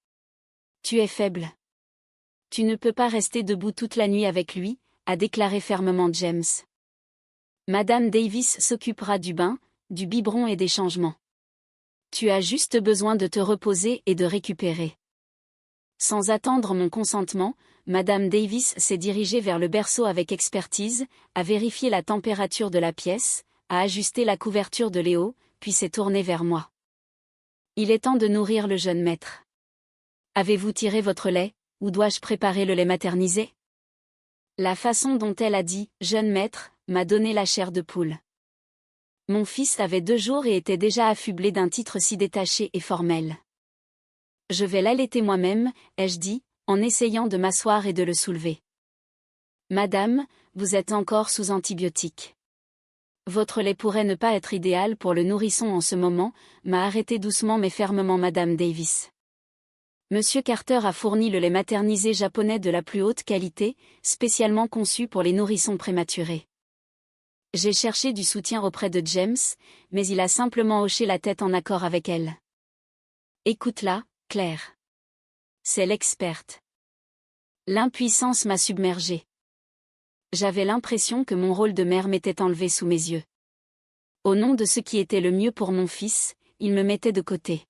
Tu es faible. Tu ne peux pas rester debout toute la nuit avec lui, a déclaré fermement James. Madame Davis s'occupera du bain, du biberon et des changements. Tu as juste besoin de te reposer et de récupérer. Sans attendre mon consentement, Madame Davis s'est dirigée vers le berceau avec expertise, a vérifié la température de la pièce, a ajusté la couverture de Léo, puis s'est tournée vers moi. Il est temps de nourrir le jeune maître. Avez-vous tiré votre lait, ou dois-je préparer le lait maternisé? La façon dont elle a dit « jeune maître » m'a donné la chair de poule. Mon fils avait 2 jours et était déjà affublé d'un titre si détaché et formel. Je vais l'allaiter moi-même, ai-je dit, en essayant de m'asseoir et de le soulever. Madame, vous êtes encore sous antibiotiques. Votre lait pourrait ne pas être idéal pour le nourrisson en ce moment, m'a arrêté doucement mais fermement Madame Davis. Monsieur Carter a fourni le lait maternisé japonais de la plus haute qualité, spécialement conçu pour les nourrissons prématurés. J'ai cherché du soutien auprès de James, mais il a simplement hoché la tête en accord avec elle. Écoute-la, Claire. C'est l'experte. L'impuissance m'a submergée. J'avais l'impression que mon rôle de mère m'était enlevé sous mes yeux. Au nom de ce qui était le mieux pour mon fils, il me mettait de côté.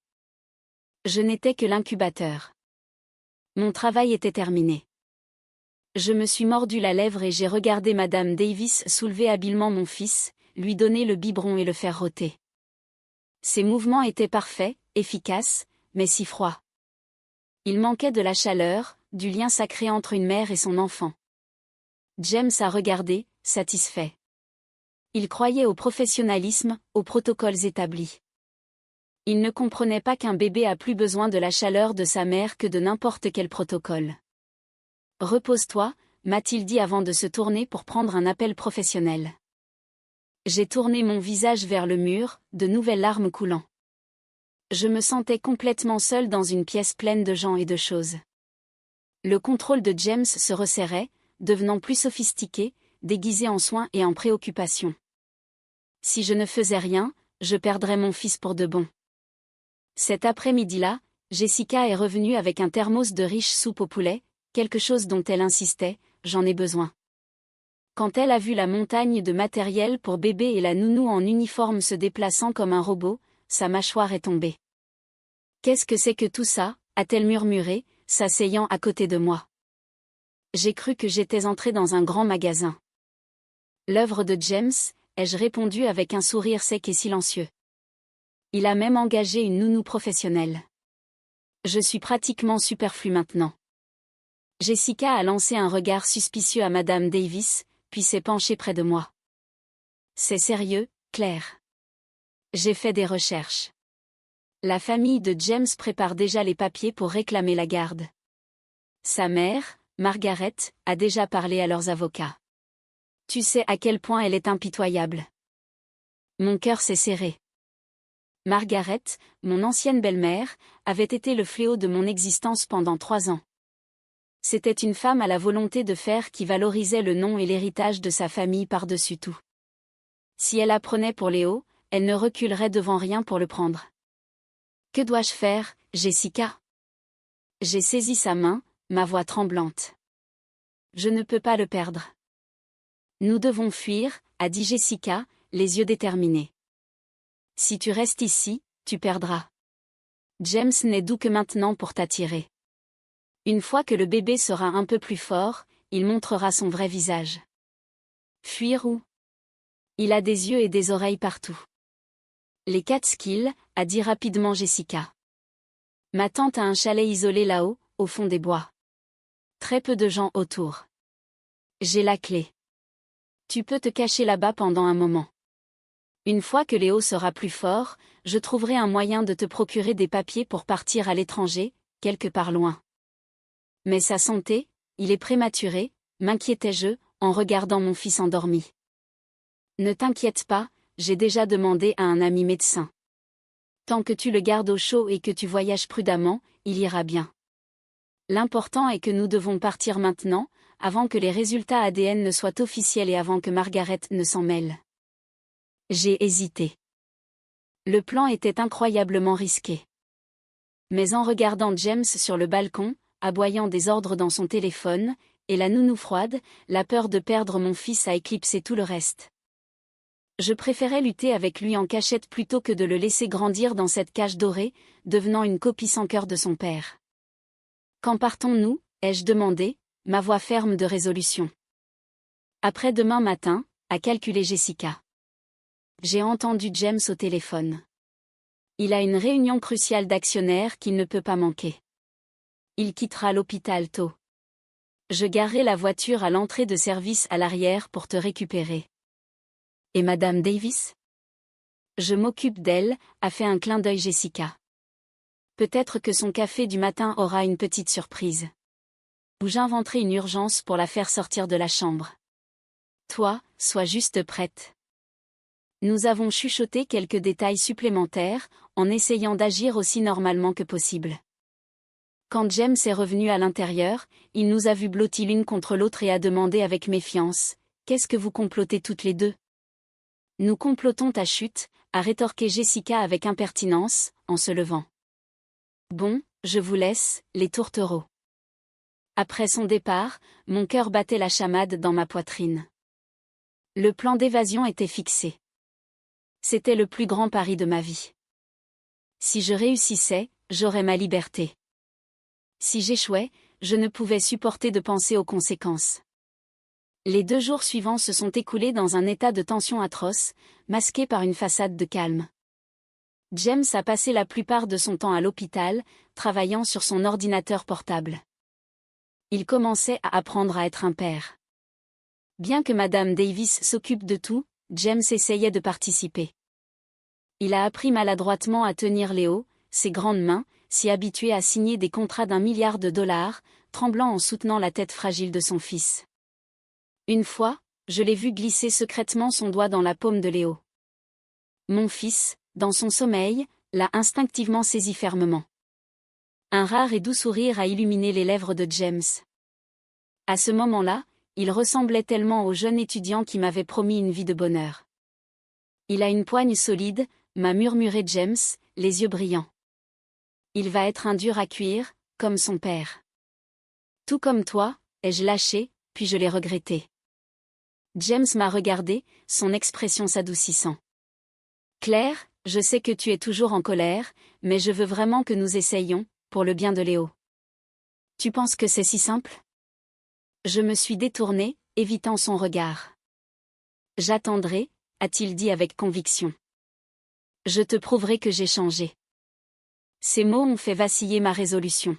Je n'étais que l'incubateur. Mon travail était terminé. Je me suis mordu la lèvre et j'ai regardé Madame Davis soulever habilement mon fils, lui donner le biberon et le faire rôter. Ses mouvements étaient parfaits, efficaces, mais si froids. Il manquait de la chaleur, du lien sacré entre une mère et son enfant. James a regardé, satisfait. Il croyait au professionnalisme, aux protocoles établis. Il ne comprenait pas qu'un bébé a plus besoin de la chaleur de sa mère que de n'importe quel protocole. « Repose-toi », m'a-t-il dit avant de se tourner pour prendre un appel professionnel. J'ai tourné mon visage vers le mur, de nouvelles larmes coulant. Je me sentais complètement seule dans une pièce pleine de gens et de choses. Le contrôle de James se resserrait, devenant plus sophistiqué, déguisé en soins et en préoccupations. Si je ne faisais rien, je perdrais mon fils pour de bon. Cet après-midi-là, Jessica est revenue avec un thermos de riche soupe au poulet, quelque chose dont elle insistait, j'en ai besoin. Quand elle a vu la montagne de matériel pour bébé et la nounou en uniforme se déplaçant comme un robot, sa mâchoire est tombée. Qu'est-ce que c'est que tout ça, a-t-elle murmuré, s'asseyant à côté de moi. J'ai cru que j'étais entrée dans un grand magasin. L'œuvre de James, ai-je répondu avec un sourire sec et silencieux. Il a même engagé une nounou professionnelle. Je suis pratiquement superflue maintenant. Jessica a lancé un regard suspicieux à Madame Davis, puis s'est penchée près de moi. C'est sérieux, Claire. J'ai fait des recherches. La famille de James prépare déjà les papiers pour réclamer la garde. Sa mère, Margaret, a déjà parlé à leurs avocats. Tu sais à quel point elle est impitoyable. Mon cœur s'est serré. Margaret, mon ancienne belle-mère, avait été le fléau de mon existence pendant 3 ans. C'était une femme à la volonté de faire qui valorisait le nom et l'héritage de sa famille par-dessus tout. Si elle apprenait pour Léo, elle ne reculerait devant rien pour le prendre. Que dois-je faire, Jessica? J'ai saisi sa main, ma voix tremblante. Je ne peux pas le perdre. Nous devons fuir, a dit Jessica, les yeux déterminés. Si tu restes ici, tu perdras. James n'est doux que maintenant pour t'attirer. Une fois que le bébé sera un peu plus fort, il montrera son vrai visage. Fuir où? Il a des yeux et des oreilles partout. Les Catskills, a dit rapidement Jessica. Ma tante a un chalet isolé là-haut, au fond des bois. Très peu de gens autour. J'ai la clé. Tu peux te cacher là-bas pendant un moment. Une fois que Léo sera plus fort, je trouverai un moyen de te procurer des papiers pour partir à l'étranger, quelque part loin. Mais sa santé, il est prématuré, m'inquiétais-je, en regardant mon fils endormi. Ne t'inquiète pas, j'ai déjà demandé à un ami médecin. Tant que tu le gardes au chaud et que tu voyages prudemment, il ira bien. L'important est que nous devons partir maintenant, avant que les résultats ADN ne soient officiels et avant que Margaret ne s'en mêle. J'ai hésité. Le plan était incroyablement risqué. Mais en regardant James sur le balcon, aboyant des ordres dans son téléphone, et la nounou froide, la peur de perdre mon fils a éclipsé tout le reste. Je préférais lutter avec lui en cachette plutôt que de le laisser grandir dans cette cage dorée, devenant une copie sans cœur de son père. Quand partons-nous? Ai-je demandé, ma voix ferme de résolution. Après demain matin, a calculé Jessica. J'ai entendu James au téléphone. Il a une réunion cruciale d'actionnaires qu'il ne peut pas manquer. Il quittera l'hôpital tôt. Je garerai la voiture à l'entrée de service à l'arrière pour te récupérer. Et Madame Davis? Je m'occupe d'elle, a fait un clin d'œil Jessica. Peut-être que son café du matin aura une petite surprise. Ou j'inventerai une urgence pour la faire sortir de la chambre. Toi, sois juste prête. Nous avons chuchoté quelques détails supplémentaires, en essayant d'agir aussi normalement que possible. Quand James est revenu à l'intérieur, il nous a vus blottis l'une contre l'autre et a demandé avec méfiance, « Qu'est-ce que vous complotez toutes les deux ?» Nous complotons ta chute, a rétorqué Jessica avec impertinence, en se levant. Bon, je vous laisse, les tourtereaux. Après son départ, mon cœur battait la chamade dans ma poitrine. Le plan d'évasion était fixé. C'était le plus grand pari de ma vie. Si je réussissais, j'aurais ma liberté. Si j'échouais, je ne pouvais supporter de penser aux conséquences. Les 2 jours suivants se sont écoulés dans un état de tension atroce, masqué par une façade de calme. James a passé la plupart de son temps à l'hôpital, travaillant sur son ordinateur portable. Il commençait à apprendre à être un père. Bien que Madame Davis s'occupe de tout, James essayait de participer. Il a appris maladroitement à tenir Léo, ses grandes mains, si habituées à signer des contrats d'1 milliard de dollars, tremblant en soutenant la tête fragile de son fils. Une fois, je l'ai vu glisser secrètement son doigt dans la paume de Léo. Mon fils, dans son sommeil, l'a instinctivement saisi fermement. Un rare et doux sourire a illuminé les lèvres de James. À ce moment-là, il ressemblait tellement au jeune étudiant qui m'avait promis une vie de bonheur. Il a une poigne solide, m'a murmuré James, les yeux brillants. Il va être un dur à cuire, comme son père. Tout comme toi, ai-je lâché, puis je l'ai regretté. James m'a regardé, son expression s'adoucissant. Claire, je sais que tu es toujours en colère, mais je veux vraiment que nous essayions, pour le bien de Léo. Tu penses que c'est si simple? Je me suis détournée, évitant son regard. J'attendrai, a-t-il dit avec conviction. Je te prouverai que j'ai changé. Ces mots ont fait vaciller ma résolution.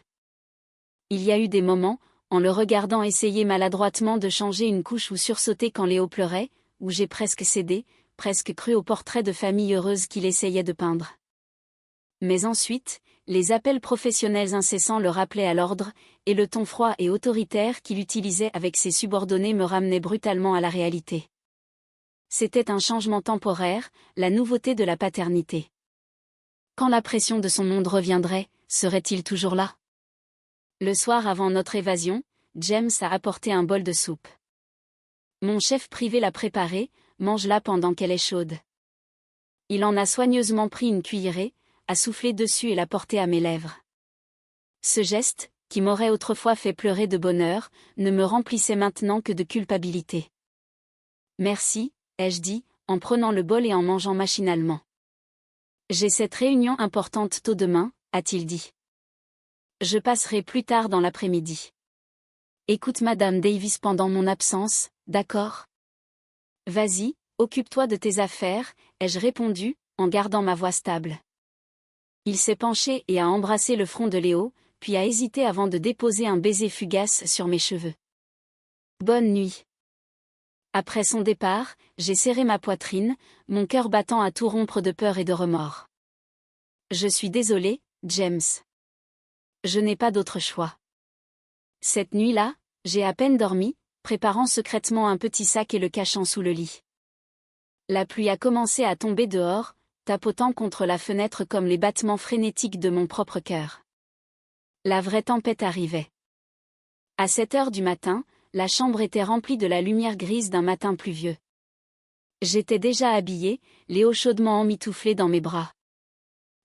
Il y a eu des moments, en le regardant essayer maladroitement de changer une couche ou sursauter quand Léo pleurait, où j'ai presque cédé, presque cru au portrait de famille heureuse qu'il essayait de peindre. Mais ensuite, les appels professionnels incessants le rappelaient à l'ordre, et le ton froid et autoritaire qu'il utilisait avec ses subordonnés me ramenait brutalement à la réalité. C'était un changement temporaire, la nouveauté de la paternité. Quand la pression de son monde reviendrait, serait-il toujours là? Le soir avant notre évasion, James a apporté un bol de soupe. Mon chef privé l'a préparée, mange-la pendant qu'elle est chaude. Il en a soigneusement pris une cuillerée, a soufflé dessus et l'a portée à mes lèvres. Ce geste, qui m'aurait autrefois fait pleurer de bonheur, ne me remplissait maintenant que de culpabilité. Merci, ai-je dit, en prenant le bol et en mangeant machinalement. J'ai cette réunion importante tôt demain, a-t-il dit. Je passerai plus tard dans l'après-midi. Écoute Madame Davis pendant mon absence, d'accord? Vas-y, occupe-toi de tes affaires, ai-je répondu, en gardant ma voix stable. Il s'est penché et a embrassé le front de Léo, puis a hésité avant de déposer un baiser fugace sur mes cheveux. Bonne nuit. Après son départ, j'ai serré ma poitrine, mon cœur battant à tout rompre de peur et de remords. Je suis désolé, James. Je n'ai pas d'autre choix. Cette nuit-là, j'ai à peine dormi, préparant secrètement un petit sac et le cachant sous le lit. La pluie a commencé à tomber dehors, tapotant contre la fenêtre comme les battements frénétiques de mon propre cœur. La vraie tempête arrivait. À 7 heures du matin, la chambre était remplie de la lumière grise d'un matin pluvieux. J'étais déjà habillée, Léo chaudement emmitouflé dans mes bras.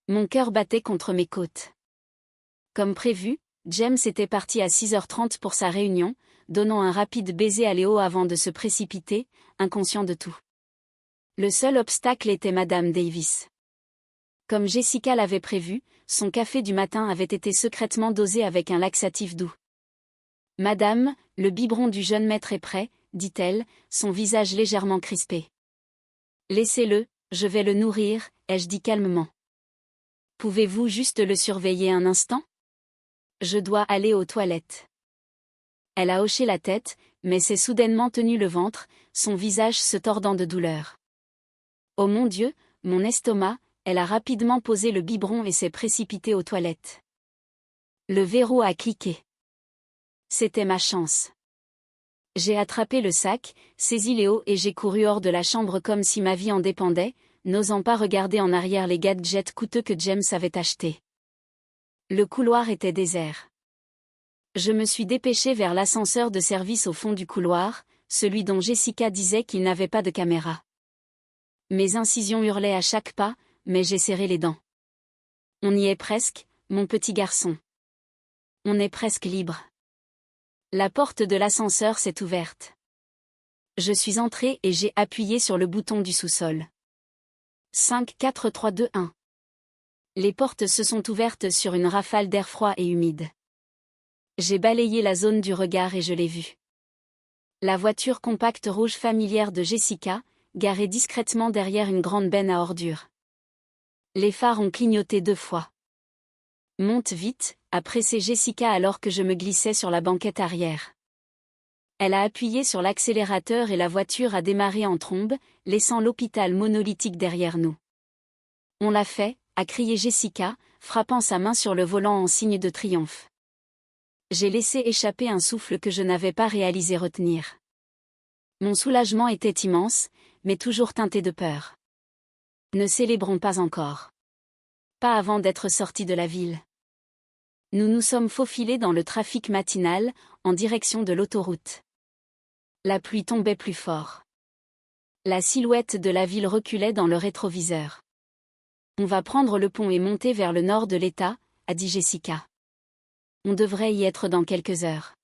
Mon cœur battait contre mes côtes. Comme prévu, James était parti à 6h30 pour sa réunion, donnant un rapide baiser à Léo avant de se précipiter, inconscient de tout. Le seul obstacle était Madame Davis. Comme Jessica l'avait prévu, son café du matin avait été secrètement dosé avec un laxatif doux. « Madame, le biberon du jeune maître est prêt, » dit-elle, son visage légèrement crispé. « Laissez-le, je vais le nourrir, » ai-je dit calmement. « Pouvez-vous juste le surveiller un instant ? Je dois aller aux toilettes. » Elle a hoché la tête, mais s'est soudainement tenu le ventre, son visage se tordant de douleur. « Oh mon Dieu, mon estomac !» Elle a rapidement posé le biberon et s'est précipitée aux toilettes. Le verrou a cliqué. C'était ma chance. J'ai attrapé le sac, saisi Léo et j'ai couru hors de la chambre comme si ma vie en dépendait, n'osant pas regarder en arrière les gadgets coûteux que James avait achetés. Le couloir était désert. Je me suis dépêchée vers l'ascenseur de service au fond du couloir, celui dont Jessica disait qu'il n'avait pas de caméra. Mes incisions hurlaient à chaque pas, mais j'ai serré les dents. On y est presque, mon petit garçon. On est presque libre. La porte de l'ascenseur s'est ouverte. Je suis entrée et j'ai appuyé sur le bouton du sous-sol. 5, 4, 3, 2, 1. Les portes se sont ouvertes sur une rafale d'air froid et humide. J'ai balayé la zone du regard et je l'ai vue. La voiture compacte rouge familière de Jessica, garée discrètement derrière une grande benne à ordures. Les phares ont clignoté 2 fois. « Monte vite », a pressé Jessica alors que je me glissais sur la banquette arrière. Elle a appuyé sur l'accélérateur et la voiture a démarré en trombe, laissant l'hôpital monolithique derrière nous. « On l'a fait », a crié Jessica, frappant sa main sur le volant en signe de triomphe. J'ai laissé échapper un souffle que je n'avais pas réalisé retenir. Mon soulagement était immense, mais toujours teinté de peur. Ne célébrons pas encore. Pas avant d'être sortis de la ville. Nous nous sommes faufilés dans le trafic matinal, en direction de l'autoroute. La pluie tombait plus fort. La silhouette de la ville reculait dans le rétroviseur. On va prendre le pont et monter vers le nord de l'État, a dit Jessica. On devrait y être dans quelques heures.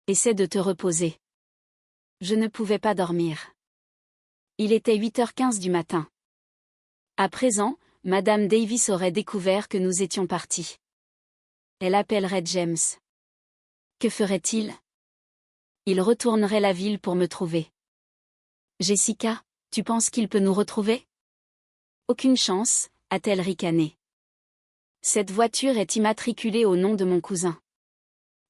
Essaie de te reposer. Je ne pouvais pas dormir. Il était 8h15 du matin. À présent, Madame Davis aurait découvert que nous étions partis. Elle appellerait James. Que ferait-il? Il retournerait la ville pour me trouver. Jessica, tu penses qu'il peut nous retrouver? Aucune chance, a-t-elle ricané. Cette voiture est immatriculée au nom de mon cousin.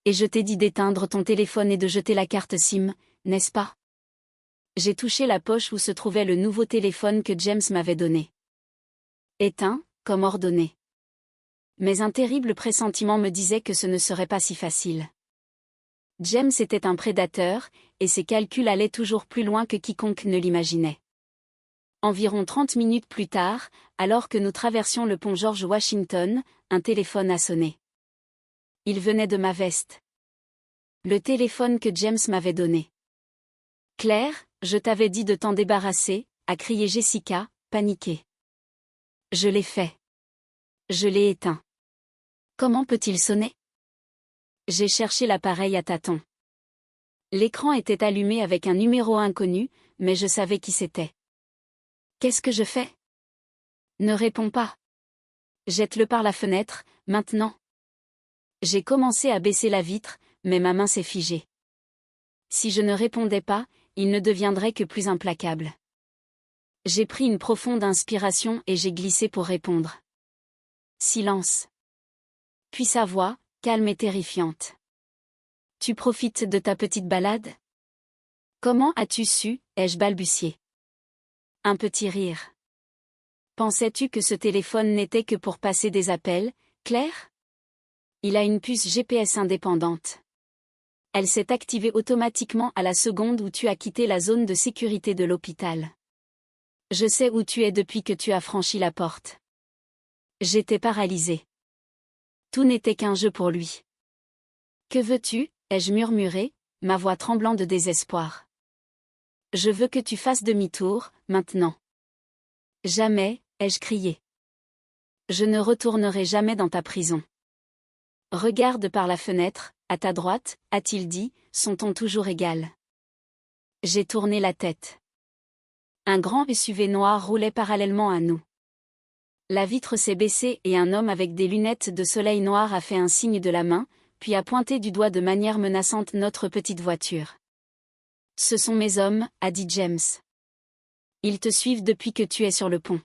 Et je t'ai dit d'éteindre ton téléphone et de jeter la carte SIM, n'est-ce pas? J'ai touché la poche où se trouvait le nouveau téléphone que James m'avait donné. Éteint, comme ordonné. Mais un terrible pressentiment me disait que ce ne serait pas si facile. James était un prédateur, et ses calculs allaient toujours plus loin que quiconque ne l'imaginait. Environ 30 minutes plus tard, alors que nous traversions le pont George Washington, un téléphone a sonné. Il venait de ma veste. Le téléphone que James m'avait donné. « Claire, je t'avais dit de t'en débarrasser », a crié Jessica, paniquée. Je l'ai fait. Je l'ai éteint. Comment peut-il sonner? J'ai cherché l'appareil à tâtons. L'écran était allumé avec un numéro inconnu, mais je savais qui c'était. Qu'est-ce que je fais? Ne réponds pas. Jette-le par la fenêtre, maintenant. J'ai commencé à baisser la vitre, mais ma main s'est figée. Si je ne répondais pas, il ne deviendrait que plus implacable. J'ai pris une profonde inspiration et j'ai glissé pour répondre. Silence. Puis sa voix, calme et terrifiante. Tu profites de ta petite balade? Comment as-tu su? Ai-je balbutié. Un petit rire. Pensais-tu que ce téléphone n'était que pour passer des appels, Claire? Il a une puce GPS indépendante. Elle s'est activée automatiquement à la seconde où tu as quitté la zone de sécurité de l'hôpital. Je sais où tu es depuis que tu as franchi la porte. J'étais paralysée. Tout n'était qu'un jeu pour lui. Que veux-tu? Ai-je murmuré, ma voix tremblant de désespoir. Je veux que tu fasses demi-tour, maintenant. Jamais, ai-je crié. Je ne retournerai jamais dans ta prison. Regarde par la fenêtre, à ta droite, a-t-il dit, son ton toujours égal. J'ai tourné la tête. Un grand SUV noir roulait parallèlement à nous. La vitre s'est baissée et un homme avec des lunettes de soleil noires a fait un signe de la main, puis a pointé du doigt de manière menaçante notre petite voiture. Ce sont mes hommes, a dit James. Ils te suivent depuis que tu es sur le pont.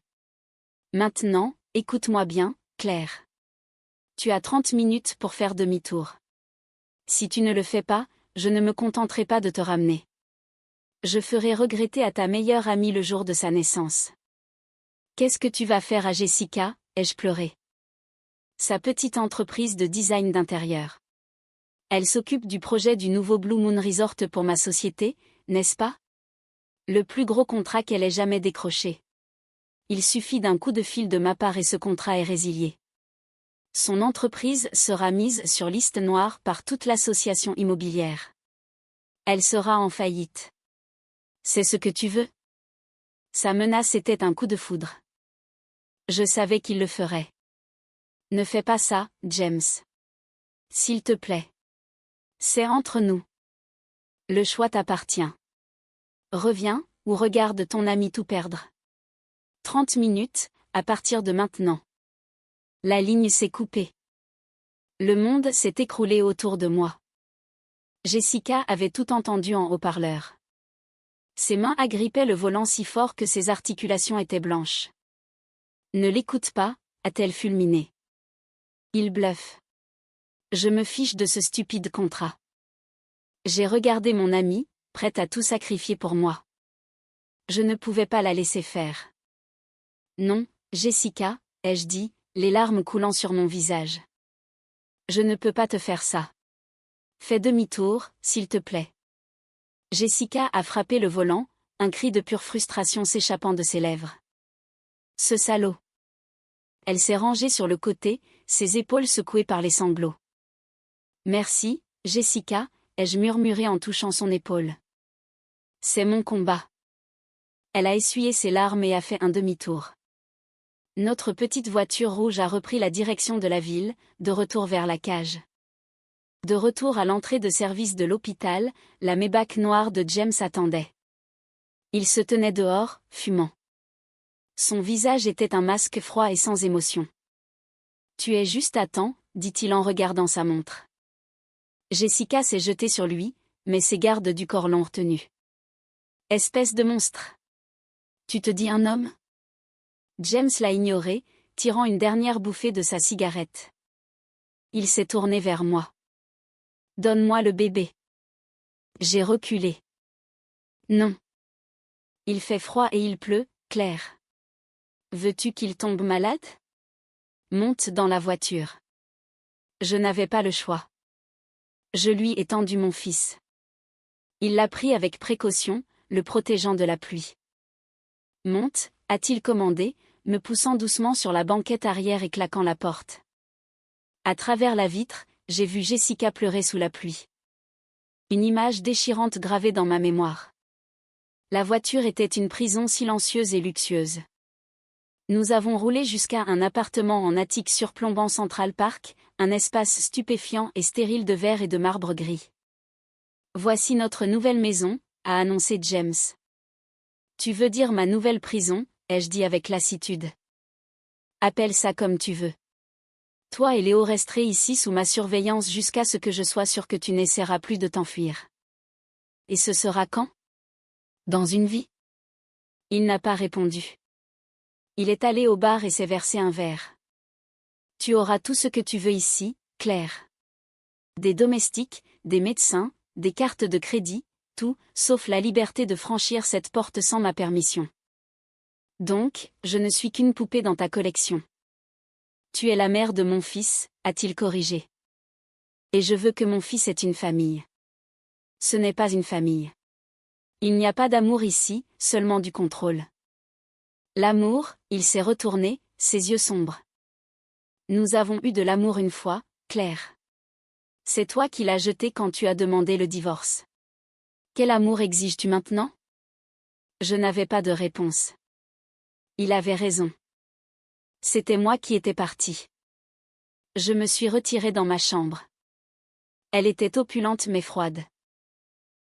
Maintenant, écoute-moi bien, Claire. Tu as 30 minutes pour faire demi-tour. Si tu ne le fais pas, je ne me contenterai pas de te ramener. Je ferai regretter à ta meilleure amie le jour de sa naissance. Qu'est-ce que tu vas faire à Jessica? Ai-je pleuré. Sa petite entreprise de design d'intérieur. Elle s'occupe du projet du nouveau Blue Moon Resort pour ma société, n'est-ce pas? Le plus gros contrat qu'elle ait jamais décroché. Il suffit d'un coup de fil de ma part et ce contrat est résilié. Son entreprise sera mise sur liste noire par toute l'association immobilière. Elle sera en faillite. C'est ce que tu veux? Sa menace était un coup de foudre. Je savais qu'il le ferait. Ne fais pas ça, James. S'il te plaît. C'est entre nous. Le choix t'appartient. Reviens, ou regarde ton ami tout perdre. 30 minutes, à partir de maintenant. La ligne s'est coupée. Le monde s'est écroulé autour de moi. Jessica avait tout entendu en haut-parleur. Ses mains agrippaient le volant si fort que ses articulations étaient blanches. Ne l'écoute pas, a-t-elle fulminé. Il bluffe. Je me fiche de ce stupide contrat. J'ai regardé mon amie, prête à tout sacrifier pour moi. Je ne pouvais pas la laisser faire. Non, Jessica, ai-je dit, les larmes coulant sur mon visage. Je ne peux pas te faire ça. Fais demi-tour, s'il te plaît. Jessica a frappé le volant, un cri de pure frustration s'échappant de ses lèvres. Ce salaud. Elle s'est rangée sur le côté, ses épaules secouées par les sanglots. Merci, Jessica, ai-je murmuré en touchant son épaule. C'est mon combat. Elle a essuyé ses larmes et a fait un demi-tour. Notre petite voiture rouge a repris la direction de la ville, de retour vers la cage. De retour à l'entrée de service de l'hôpital, la Maybach noire de James attendait. Il se tenait dehors, fumant. Son visage était un masque froid et sans émotion. Tu es juste à temps, dit-il en regardant sa montre. Jessica s'est jetée sur lui, mais ses gardes du corps l'ont retenu. Espèce de monstre. Tu te dis un homme? James l'a ignoré, tirant une dernière bouffée de sa cigarette. Il s'est tourné vers moi. Donne-moi le bébé. J'ai reculé. Non. Il fait froid et il pleut, Claire. Veux-tu qu'il tombe malade? Monte dans la voiture. Je n'avais pas le choix. Je lui ai tendu mon fils. Il l'a pris avec précaution, le protégeant de la pluie. Monte, a-t-il commandé, me poussant doucement sur la banquette arrière et claquant la porte. À travers la vitre, j'ai vu Jessica pleurer sous la pluie. Une image déchirante gravée dans ma mémoire. La voiture était une prison silencieuse et luxueuse. Nous avons roulé jusqu'à un appartement en attique surplombant Central Park, un espace stupéfiant et stérile de verre et de marbre gris. Voici notre nouvelle maison, a annoncé James. Tu veux dire ma nouvelle prison, ai-je dit avec lassitude. Appelle ça comme tu veux. Toi et Léo resterez ici sous ma surveillance jusqu'à ce que je sois sûr que tu n'essaieras plus de t'enfuir. Et ce sera quand? Dans une vie? Il n'a pas répondu. Il est allé au bar et s'est versé un verre. Tu auras tout ce que tu veux ici, Claire. Des domestiques, des médecins, des cartes de crédit, tout, sauf la liberté de franchir cette porte sans ma permission. Donc, je ne suis qu'une poupée dans ta collection. Tu es la mère de mon fils, a-t-il corrigé. Et je veux que mon fils ait une famille. Ce n'est pas une famille. Il n'y a pas d'amour ici, seulement du contrôle. L'amour, il s'est retourné, ses yeux sombres. Nous avons eu de l'amour une fois, Claire. C'est toi qui l'as jeté quand tu as demandé le divorce. Quel amour exiges-tu maintenant? Je n'avais pas de réponse. Il avait raison. C'était moi qui étais partie. Je me suis retirée dans ma chambre. Elle était opulente mais froide.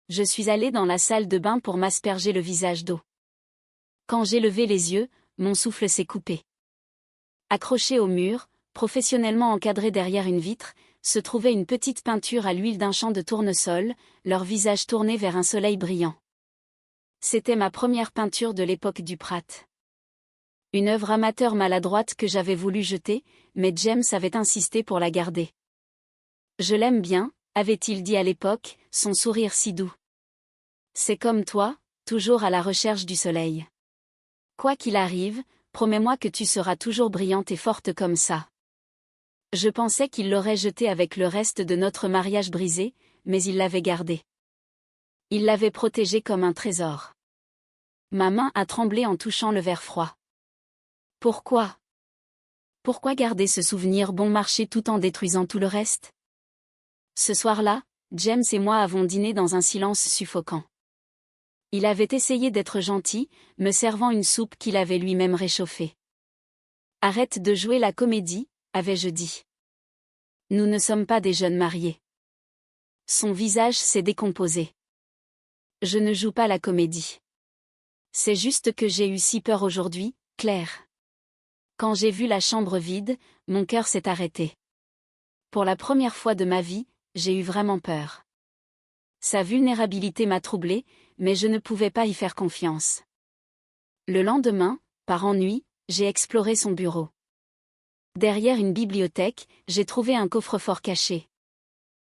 Je suis allée dans la salle de bain pour m'asperger le visage d'eau. Quand j'ai levé les yeux, mon souffle s'est coupé. Accrochée au mur, professionnellement encadrée derrière une vitre, se trouvait une petite peinture à l'huile d'un champ de tournesol, leur visage tourné vers un soleil brillant. C'était ma première peinture de l'époque du Prat. Une œuvre amateur maladroite que j'avais voulu jeter, mais James avait insisté pour la garder. Je l'aime bien, avait-il dit à l'époque, son sourire si doux. C'est comme toi, toujours à la recherche du soleil. Quoi qu'il arrive, promets-moi que tu seras toujours brillante et forte comme ça. Je pensais qu'il l'aurait jetée avec le reste de notre mariage brisé, mais il l'avait gardée. Il l'avait protégée comme un trésor. Ma main a tremblé en touchant le verre froid. Pourquoi? Pourquoi garder ce souvenir bon marché tout en détruisant tout le reste? Ce soir-là, James et moi avons dîné dans un silence suffocant. Il avait essayé d'être gentil, me servant une soupe qu'il avait lui-même réchauffée. Arrête de jouer la comédie, avais-je dit. Nous ne sommes pas des jeunes mariés. Son visage s'est décomposé. Je ne joue pas la comédie. C'est juste que j'ai eu si peur aujourd'hui, Claire. Quand j'ai vu la chambre vide, mon cœur s'est arrêté. Pour la première fois de ma vie, j'ai eu vraiment peur. Sa vulnérabilité m'a troublée, mais je ne pouvais pas y faire confiance. Le lendemain, par ennui, j'ai exploré son bureau. Derrière une bibliothèque, j'ai trouvé un coffre-fort caché.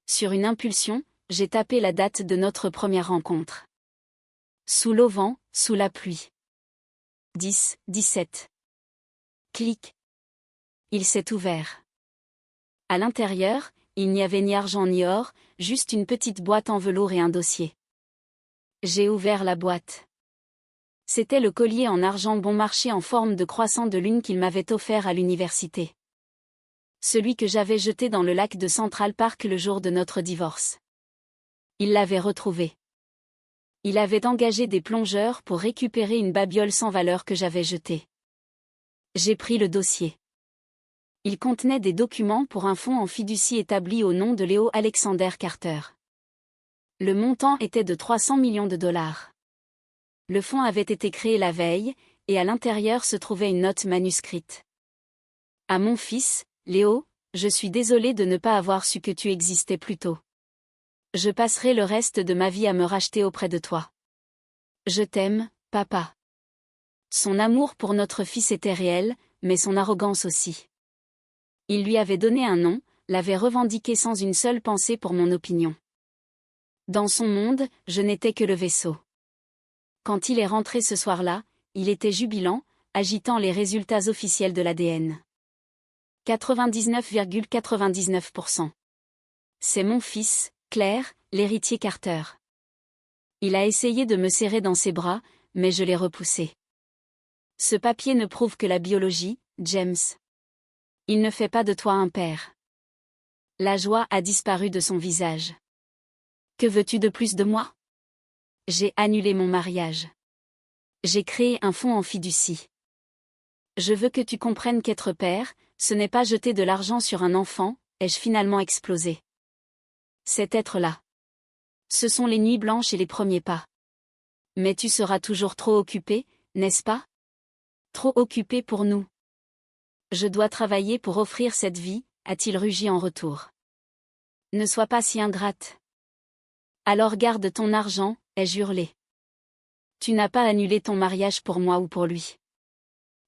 Sur une impulsion, j'ai tapé la date de notre première rencontre. Sous l'auvent, sous la pluie. 10-17. Clic. Il s'est ouvert. À l'intérieur, il n'y avait ni argent ni or, juste une petite boîte en velours et un dossier. J'ai ouvert la boîte. C'était le collier en argent bon marché en forme de croissant de lune qu'il m'avait offert à l'université. Celui que j'avais jeté dans le lac de Central Park le jour de notre divorce. Il l'avait retrouvé. Il avait engagé des plongeurs pour récupérer une babiole sans valeur que j'avais jetée. J'ai pris le dossier. Il contenait des documents pour un fonds en fiducie établi au nom de Léo Alexander Carter. Le montant était de 300 millions de dollars. Le fonds avait été créé la veille, et à l'intérieur se trouvait une note manuscrite. À mon fils, Léo, je suis désolé de ne pas avoir su que tu existais plus tôt. Je passerai le reste de ma vie à me racheter auprès de toi. Je t'aime, papa. Son amour pour notre fils était réel, mais son arrogance aussi. Il lui avait donné un nom, l'avait revendiqué sans une seule pensée pour mon opinion. Dans son monde, je n'étais que le vaisseau. Quand il est rentré ce soir-là, il était jubilant, agitant les résultats officiels de l'ADN. 99,99%. C'est mon fils, Claire, l'héritier Carter. Il a essayé de me serrer dans ses bras, mais je l'ai repoussé. Ce papier ne prouve que la biologie, James. Il ne fait pas de toi un père. La joie a disparu de son visage. Que veux-tu de plus de moi? J'ai annulé mon mariage. J'ai créé un fonds en fiducie. Je veux que tu comprennes qu'être père, ce n'est pas jeter de l'argent sur un enfant, ai-je finalement explosé. C'est être là. Ce sont les nuits blanches et les premiers pas. Mais tu seras toujours trop occupé, n'est-ce pas? Trop occupé pour nous. Je dois travailler pour offrir cette vie, a-t-il rugi en retour. Ne sois pas si ingrate. Alors garde ton argent, ai-je hurlé. Tu n'as pas annulé ton mariage pour moi ou pour lui.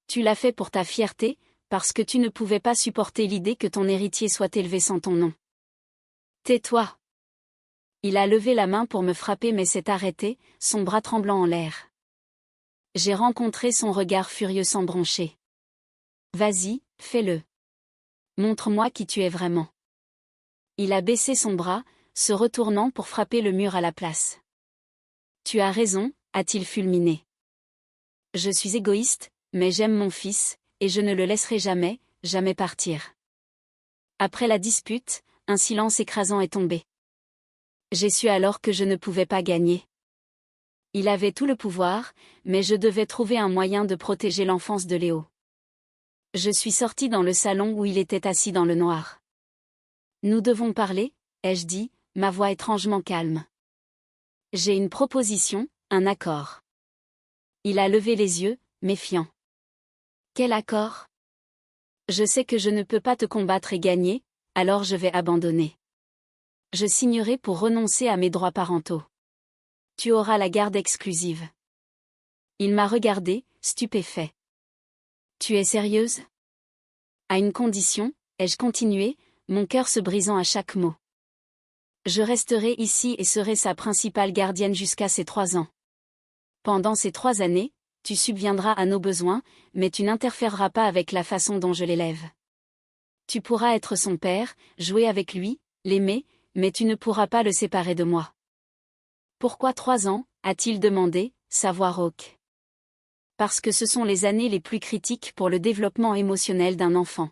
Tu l'as fait pour ta fierté, parce que tu ne pouvais pas supporter l'idée que ton héritier soit élevé sans ton nom. Tais-toi. Il a levé la main pour me frapper mais s'est arrêté, son bras tremblant en l'air. J'ai rencontré son regard furieux sans broncher. Vas-y, fais-le. Montre-moi qui tu es vraiment. Il a baissé son bras, se retournant pour frapper le mur à la place. Tu as raison, a-t-il fulminé. Je suis égoïste, mais j'aime mon fils, et je ne le laisserai jamais, jamais partir. Après la dispute, un silence écrasant est tombé. J'ai su alors que je ne pouvais pas gagner. Il avait tout le pouvoir, mais je devais trouver un moyen de protéger l'enfance de Léo. Je suis sortie dans le salon où il était assis dans le noir. Nous devons parler, ai-je dit, ma voix étrangement calme. J'ai une proposition, un accord. Il a levé les yeux, méfiant. Quel accord? Je sais que je ne peux pas te combattre et gagner, alors je vais abandonner. Je signerai pour renoncer à mes droits parentaux. Tu auras la garde exclusive. Il m'a regardé, stupéfait. Tu es sérieuse? À une condition, ai-je continué, mon cœur se brisant à chaque mot. Je resterai ici et serai sa principale gardienne jusqu'à ses 3 ans. Pendant ces 3 années, tu subviendras à nos besoins, mais tu n'interféreras pas avec la façon dont je l'élève. Tu pourras être son père, jouer avec lui, l'aimer, mais tu ne pourras pas le séparer de moi. Pourquoi 3 ans, a-t-il demandé, sa voix rauque. Parce que ce sont les années les plus critiques pour le développement émotionnel d'un enfant.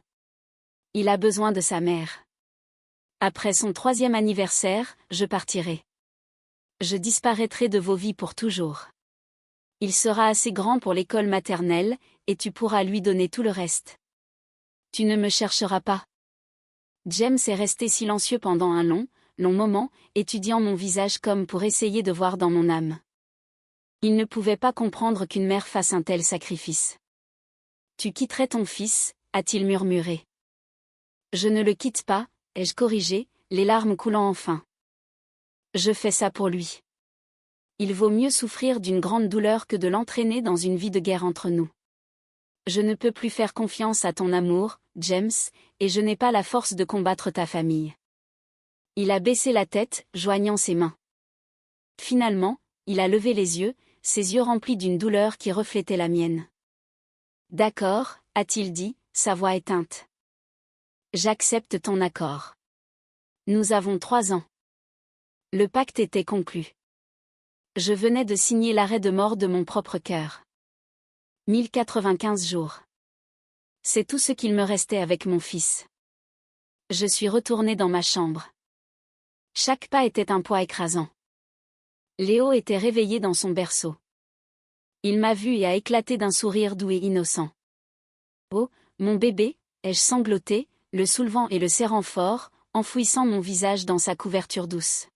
Il a besoin de sa mère. Après son 3e anniversaire, je partirai. Je disparaîtrai de vos vies pour toujours. Il sera assez grand pour l'école maternelle, et tu pourras lui donner tout le reste. Tu ne me chercheras pas. James est resté silencieux pendant un long moment, étudiant mon visage comme pour essayer de voir dans mon âme. Il ne pouvait pas comprendre qu'une mère fasse un tel sacrifice. Tu quitterais ton fils, a-t-il murmuré. Je ne le quitte pas, ai-je corrigé, les larmes coulant enfin. Je fais ça pour lui. Il vaut mieux souffrir d'une grande douleur que de l'entraîner dans une vie de guerre entre nous. Je ne peux plus faire confiance à ton amour, James, et je n'ai pas la force de combattre ta famille. Il a baissé la tête, joignant ses mains. Finalement, il a levé les yeux, ses yeux remplis d'une douleur qui reflétait la mienne. D'accord, a-t-il dit, sa voix éteinte. J'accepte ton accord. Nous avons 3 ans. Le pacte était conclu. Je venais de signer l'arrêt de mort de mon propre cœur. 1095 jours. C'est tout ce qu'il me restait avec mon fils. Je suis retournée dans ma chambre. Chaque pas était un poids écrasant. Léo était réveillé dans son berceau. Il m'a vu et a éclaté d'un sourire doux et innocent. Oh, mon bébé, ai-je sangloté, le soulevant et le serrant fort, enfouissant mon visage dans sa couverture douce.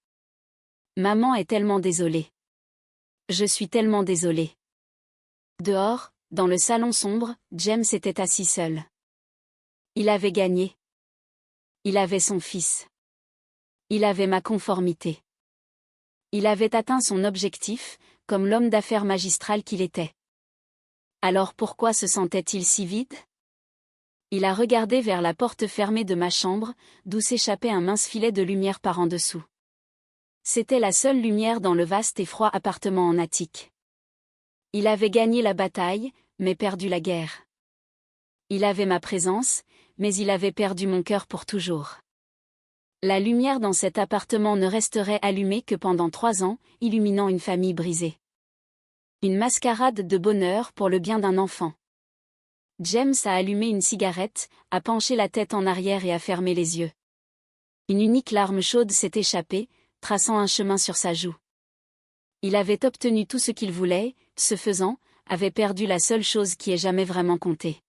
Maman est tellement désolée. Je suis tellement désolée. Dehors, dans le salon sombre, James était assis seul. Il avait gagné. Il avait son fils. Il avait ma conformité. Il avait atteint son objectif, comme l'homme d'affaires magistral qu'il était. Alors pourquoi se sentait-il si vide? Il a regardé vers la porte fermée de ma chambre, d'où s'échappait un mince filet de lumière par en dessous. C'était la seule lumière dans le vaste et froid appartement en attique. Il avait gagné la bataille, mais perdu la guerre. Il avait ma présence, mais il avait perdu mon cœur pour toujours. La lumière dans cet appartement ne resterait allumée que pendant 3 ans, illuminant une famille brisée. Une mascarade de bonheur pour le bien d'un enfant. James a allumé une cigarette, a penché la tête en arrière et a fermé les yeux. Une unique larme chaude s'est échappée, traçant un chemin sur sa joue. Il avait obtenu tout ce qu'il voulait, ce faisant, avait perdu la seule chose qui ait jamais vraiment compté.